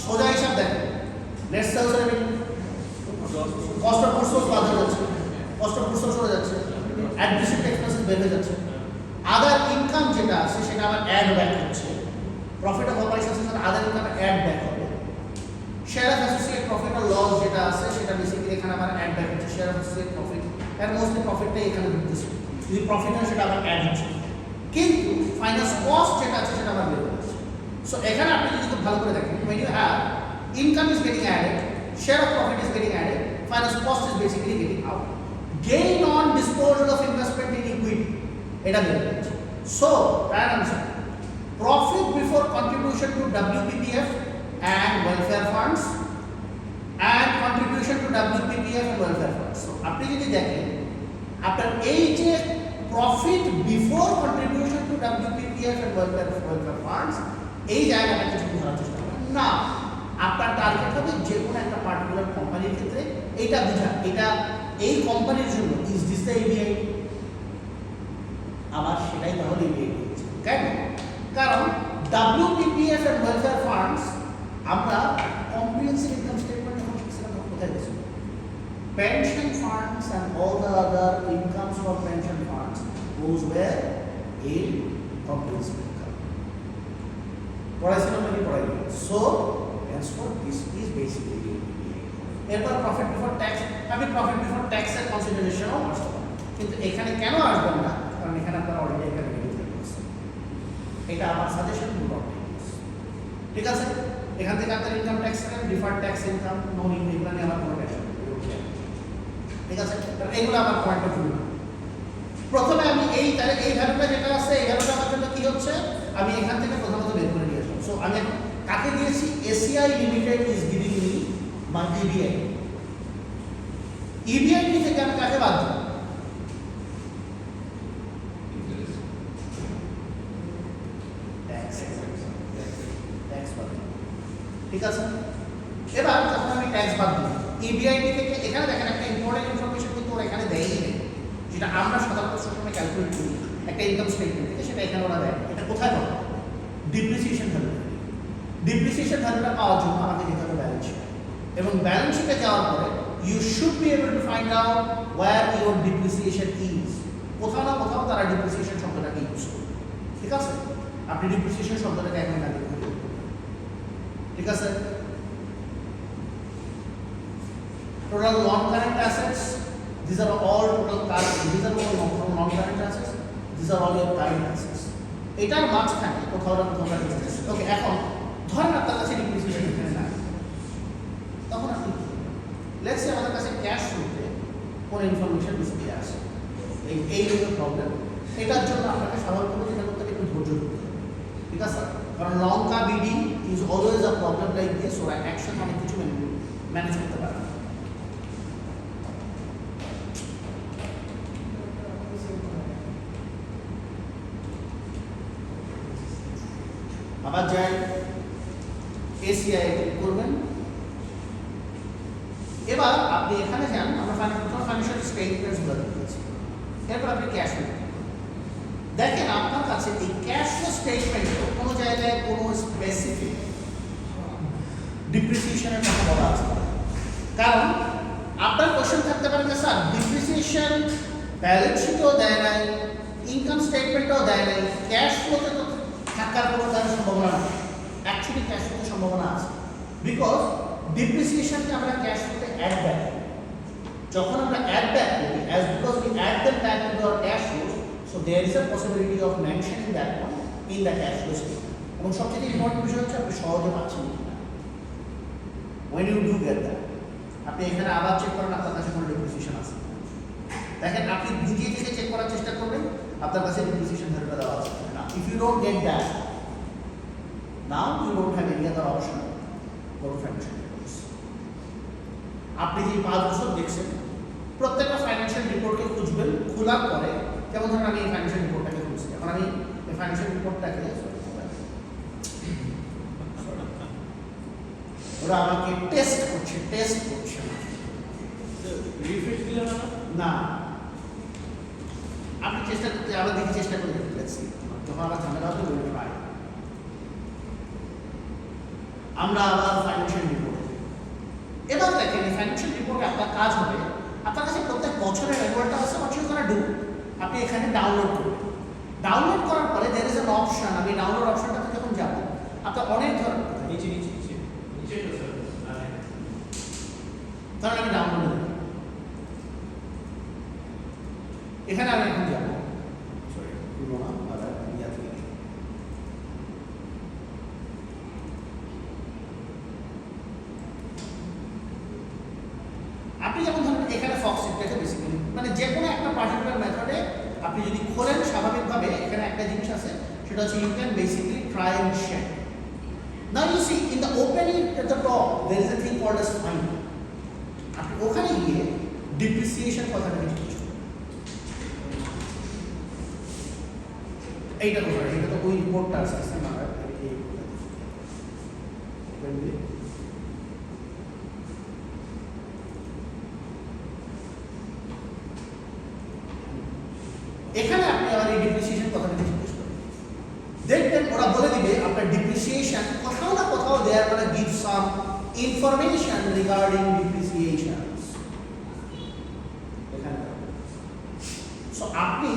সোজা হিসাব দেখেন, net sales revenue, cost of goods sold বাদ হয়ে যাচ্ছে, কস্ট অফ গুডস সোল্ড চলে যাচ্ছে, অ্যাডমিনিস্ট্রেটিভ এক্সপেন্সেস বেড়ে যাচ্ছে, আদার ইনকাম যেটা আছে সেটা আবার অ্যাড ব্যাক হচ্ছে, প্রফিট অফ অপারেশনস এর আদার ইনকাম অ্যাড ব্যাক হবে, শেয়ার অফ অ্যাসোসিয়েট প্রফিট আর লস যেটা আছে সেটা বেসিক্যালি এখানে আবার অ্যাড ব্যাক হচ্ছে, শেয়ার অফ অ্যাসোসিয়েট প্রফিট এর মোস্টলি প্রফিটটাই এখানে ঢুকতেছে, যদি প্রফিট হয় সেটা আবার অ্যাড হচ্ছে, কিন্তু ফাইন্যান্স কস্ট যেটা আছে সেটা আবার বের হচ্ছে। সো এখানে আপনি যদি খুব ভালো করে দেখেন, when you have income is getting added, share of profit is getting added, finance cost is basically getting out, gain on disposal of investment in equity এটা বের হচ্ছে। So right answer, profit before contribution to WPPF and welfare funds and contribution to WPPF and welfare funds. So আপনি যদি দেখেন আপনার এই যে profit before contribution to WPPF and welfare funds, এই জায়গাটা কিছু বোঝার চেষ্টা করেন না। আপনার টার্গেট হবে যে কোনো একটা পার্টিকুলার কোম্পানির ক্ষেত্রে এইটা বোঝা, এটা এই কোম্পানির জন্য ইজ দিস দ্য EBIT, আবার সেটাই তাহলে EBIT হচ্ছে। কেন? কারণ WPPF and welfare funds আমরা কম্প্রিহেনসিভ ইনকাম স্টেটমেন্ট যখন শিখছিলাম তখন কোথায় গেছিল? Pension funds and all the other incomes from pension funds, those were in comprehensive income. পড়াইছিলাম নাকি পড়াইনি? So henceforth this is basically EBIT. এরপর প্রফিট বিফোর ট্যাক্স, আমি profit before ট্যাক্সের কনসিডারেশনও আসতে পারে, কিন্তু এখানে কেন আসবেন না? কারণ এখানে আপনারা অলরেডি এখানে নেগেটিভ আছে। এটা আমার সাজেশন টু নট ঠিক আছে? এখান থেকে আপনার ইনকাম ট্যাক্স নেবেন, ডিফার্ড ট্যাক্স ইনকাম, নন ইনকাম, এগুলো নিয়ে আমার কোনো টেনশন নেই, ঠিক আছে? এগুলো আমার পয়েন্ট অফ ভিউ। প্রথমে আমি এই তাহলে এই ভ্যালুটা যেটা আছে এই ভ্যালুটা আমার জন্য কি হচ্ছে, আমি এখান থেকে প্রথমত বের করে নিয়ে আসলাম। সো আমি এখন কাকে দিয়েছি? ACI limited is giving me my EBIT। EBIT থেকে আমি কাকে বাদ দিই? ট্যাক্স বাদ দিই, ঠিক আছে? এবার যখন আমি ট্যাক্স বাদ দিই EBIT থেকে, এখানে দেখেন একটা ইম্পর্টেন্ট ইনফরমেশন কিন্তু ওরা এখানে দেয়ই নেই, যেটা আমরা সাধারণত সবসময় ক্যালকুলেট করি একটা ইনকাম স্টেটমেন্ট থেকে, সেটা এখানে ওরা দেয়। এটা কোথায় পাবো? Depreciation value. ডিপ্রিসিয়েশন ভ্যালুটা পাওয়ার জন্য আমাকে যেতে হবে ব্যালেন্স শিট, এবং ব্যালেন্স শিটে যাওয়ার পরে you should be able to find out where your depreciation is. কোথাও না কোথাও তারা ডিপ্রিসিয়েশন শব্দটাকে ইউজ করে, ঠিক আছে? আপনি ডিপ্রিসিয়েশন শব্দটাকে এখন আগে করবেন, ঠিক আছে? Total non-current assets, these are all total current, these are all non-current assets, these are all your current assets. এটার মাঝখানে কোথাও না কোথাও ডিপ্রিসিয়েশন। ওকে, এখন ধরেন আপনার কাছে ডিপ্রিসিয়েশন এখানে নাই, তখন আপনি লেটস সে আমাদের কাছে ক্যাশ ফ্লোতে কোনো ইনফরমেশন ডিসপ্লে আসে, এই হলো প্রবলেম। এটার জন্য আপনাকে স্বাভাবিকভাবে যেটা করতে হবে একটু ধৈর্য ধরতে হবে, ঠিক আছে? কারণ Lanka BD is always a problem like this, ওরা অ্যাকশন অনেক কিছু ম্যানেজ করতে পারে না। আবার যাই এসিআই ক্লিক করবেন। এবার আপনি এখানে যান, আমরা ফাইন্যান্সিয়াল স্টেটমেন্টসগুলো দিয়েছি, এরপর আপনি ক্যাশ ফ্লো দেখেন। আপনার কাছে এই ক্যাশ ফ্লো স্টেটমেন্টে কোনো জায়গায় কোনো স্পেসিফিক ডিপ্রিসিয়েশনের কথা বলা আছে, কারণ আপনার কোশ্চেন থাকতে পারে যে স্যার ডিপ্রিসিয়েশন ব্যালেন্স শিটও দেয় নাই, ইনকাম স্টেটমেন্টও দেয় নাই, ক্যাশ ফ্লোতে তো থাকার কোনো তার সম্ভাবনা নেই। অ্যাকচুয়ালি ক্যাশ ফ্লোতে সম্ভাবনা আছে, বিকজ ডিপ্রিসিয়েশনকে আমরা ক্যাশ ফ্লোতে অ্যাড ব্যাক করি। যখন আমরা অ্যাড ব্যাক করি, as because we add them back into our cash flow, so there is a possibility of mentioning that one in the cash flow statement. এবং সবচেয়ে important বিষয় হচ্ছে আপনি সহজে পাচ্ছেন কিনা। when you do get that, আপনি এখানে আবার চেক করেন আপনার কাছে কোনো ডিপ্রিসিয়েশন আছে। দেখেন আপনি নিজে থেকে চেক করার চেষ্টা করবেন আপনার কাছে ডিপ্রিসিয়েশন ভ্যালুটা দেওয়া আছে না। If you don't get that, now you don't have any other option, go to financial reports. আপনি যে 5 বছর দেখছেন প্রত্যেকটা ফাইন্যান্সিয়াল রিপোর্টকে খুঁজবেন, খোলার পরে যেমন ধরুন আমি এই ফাইন্যান্সিয়াল রিপোর্টটাকে খুঁজছি, এখন আমি এই ফাইন্যান্সিয়াল রিপোর্টটাকে ওরা আমাকে টেস্ট করছে রিফ্রেশ দিলে না? না, আপনি চেষ্টা করতে আবার দেখি চেষ্টা করে দেখতে যখন আবার ঝামেলা হবে ওই ট্রাই। আমরা আবার ফাইন্যান্সিয়াল রিপোর্ট, এবার দেখেন এই ফাইন্যান্সিয়াল রিপোর্টে আপনার কাজ হবে, আপনার কাছে প্রত্যেক বছরের রেকর্ডটা আছে, হোয়াট ইউ গোনা ডু, আপনি এখানে ডাউনলোড করবেন। ডাউনলোড করার পরে দেয়ার ইজ অ্যান অপশন, আমি ডাউনলোড অপশনটাতে যখন যাব আপনার অনেক ধরনের নিচে তো স্যার। ধরেন আমি ডাউনলোড করি, এখানে আমি এখন যাবো, সরি ইয়া থেকে আপনি যেমন ধরেন এখানে ফক্সিটটাকে বেসিক্যালি মানে যে কোনো একটা পার্টিকুলার মেথডে আপনি যদি খোলেন স্বাভাবিকভাবে এখানে একটা জিনিস আছে, সেটা হচ্ছে you can basically try and share. Now you see in the opening at the top there is a thing called as find. আপনি ওখানে গিয়ে ডিপ্রিসিয়েশন কথাটা লিখতে এইটা তো এটা তো ওই রিপোর্টটা আছে আমরা এখানে আপনি আবার এই ডিপ্রিসিয়েশন কথাটা জিজ্ঞেস করবেন, দেখবেন ওরা বলে দিবে আপনার ডিপ্রিসিয়েশন কোথাও না কোথাও দেয়ার মানে give some information regarding depreciation. এখানে সো আপনি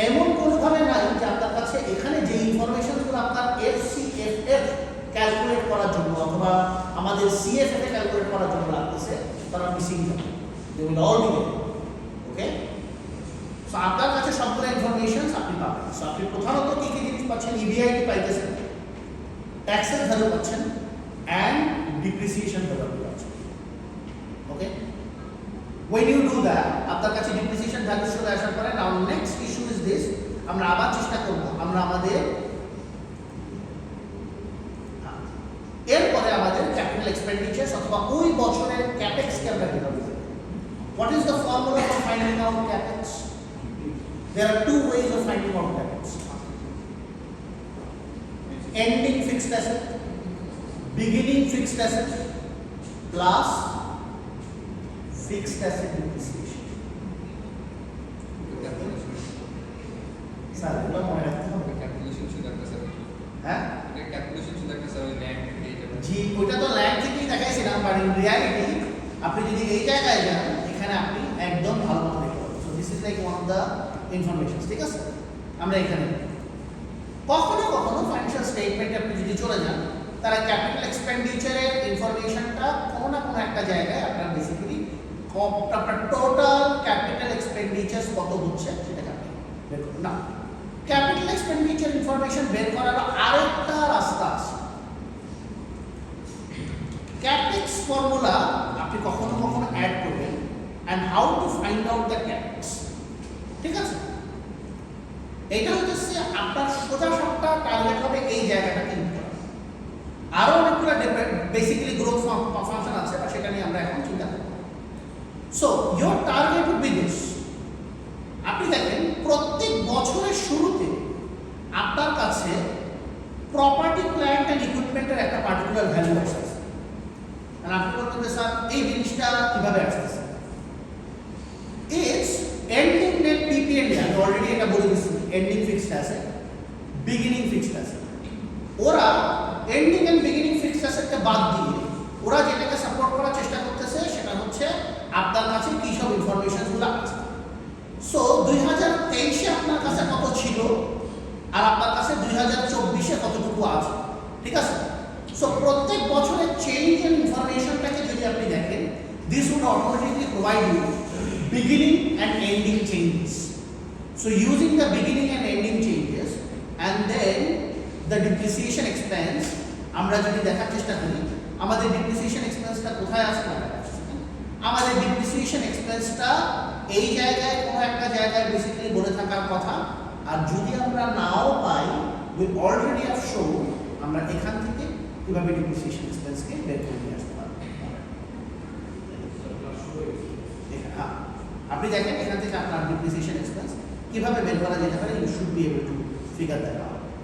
এমন কোনোভাবে নাই যে আপনার কাছে এখানে যে ইনফরমেশনগুলো আপনার এফসিএফএফ ক্যালকুলেট করার জন্য অথবা আমাদের সিএফএফ ক্যালকুলেট করার জন্য লাগতেছে তারা মিসিং যাবে, they will all be there. Okay, so আপনার কাছে সবগুলো ইনফরমেশন আপনি পাবেন। সো আপনি প্রধানত কি কি জিনিস পাচ্ছেন, ইবিআইটি পাইতেছেন, ট্যাক্সের ভ্যালু পাচ্ছেন অ্যান্ড ডিপ্রিসিয়েশন ভ্যালু পাচ্ছেন। ওকে, when you do that আপনার কাছে ডিপ্রিসিয়েশন ভ্যালু চলে আসার পরে নাও নেক্সট ইস্যু ইজ দিস, আমরা আবার চেষ্টা করব আমরা আমাদের এরপরে আমাদের ক্যাপিটাল এক্সপেন্ডিচার অথবা ওই বছরের ক্যাপেক্স কে আমরা কিভাবে দেব। What is the formula for finding out capex? There are two ways of finding out CapEx. Ending fixed asset, beginning fixed asset, plus fixed asset depreciation. Sir এগুলো মনে রাখতে হবে। ক্যালকুলেশন শুধু একটা স্যার, হ্যাঁ এটা ক্যালকুলেশন শুধু একটা স্যার, ওই ল্যান্ড থেকে এটা জি, ওইটা তো ল্যান্ড থেকেই দেখাইছিলাম, বাট ইন রিয়ালিটি আপনি যদি এই জায়গায় যান এখানে আপনি একদম ভালো মতো দেখতে পাবেন। So this is like one of the information, ঠিক আছে? আমরা এখানে কখনো কখনো ফাইন্যান্সিয়াল স্টেটমেন্টে আপনি যদি চলে যান তারা ক্যাপিটাল এক্সপেন্ডিচারের ইনফরমেশনটা কোনো না কোনো একটা জায়গায় আপনার বেসিক্যালি আপনার টোটাল ক্যাপিটাল এক্সপেন্ডিচার কত হচ্ছে সেটাকে আপনি বের করুন। না, ক্যাপিটাল এক্সপেন্ডিচার ইনফরমেশন বের করার আরেকটা রাস্তা আছে, ক্যাপেক্স ফর্মুলা আপনি কখনো কখনো অ্যাড করবেন and how to find out the capex, ঠিক আছে? এটা হচ্ছে আপনার সোজা সাপটা টার্গেট হবে এই জায়গাটা কিন্তু আরো অনেকগুলো বেসিক্যালি গ্রোথ ফাংশন আছে, বা সেটা নিয়ে আমরা এখন চিন্তা করব। So your target would be this. আপনি দেখেন প্রত্যেক বছরের শুরুতে আপনার কাছে প্রপার্টি প্ল্যান্ট অ্যান্ড ইকুইপমেন্টের একটা পার্টিকুলার ভ্যালু আসতেছে, আর আপনি বলবেন যে স্যার এই জিনিসটা কিভাবে আসতেছে? ইটস এন্ডিং নেট পিপিএনডি, আমি অলরেডি এটা বলে দিচ্ছি, এন্ডিং ফিক্সড আছে, বিগিনিং ফিক্সড আছে। ওরা এন্ডিং এন্ড বিগিনিং ফিক্সড অ্যাসেটকে বাদ দিয়ে ওরা যেটাকে সাপোর্ট করার চেষ্টা করতেছে সেটা হচ্ছে আপনার কাছে কি সব ইনফরমেশনগুলো আছে। সো 2023-এ আপনার কাছে কত ছিল আর আপনার কাছে 2024-এ কতটুকু আছে, ঠিক আছে? সো প্রত্যেক বছরের চেঞ্জ এন্ড ইনফরমেশনটাকে যদি আপনি দেখেন, this would automatically provide you beginning and ending changes. So using the beginning and ending changes and then the depreciation expense, আমরা যদি দেখার চেষ্টা করি আমাদের depreciation expenseটা কোথায় আছে না, আমাদের depreciation expenseটা এই জায়গায় কোনো একটা জায়গায় বেসিক্যালি বলে থাকার কথা। আর যদি আমরা নাও পাই, we already have shown আমরা এখান থেকে কিভাবে depreciation expense-কে বের করে নিয়ে আসতে পারবো। আপনি দেখেন এখান থেকে আপনার ডিপ্রিসিয়েশন এক্সপেন্স কিভাবে বের করা যেতে পারে, you should be able to figure that out.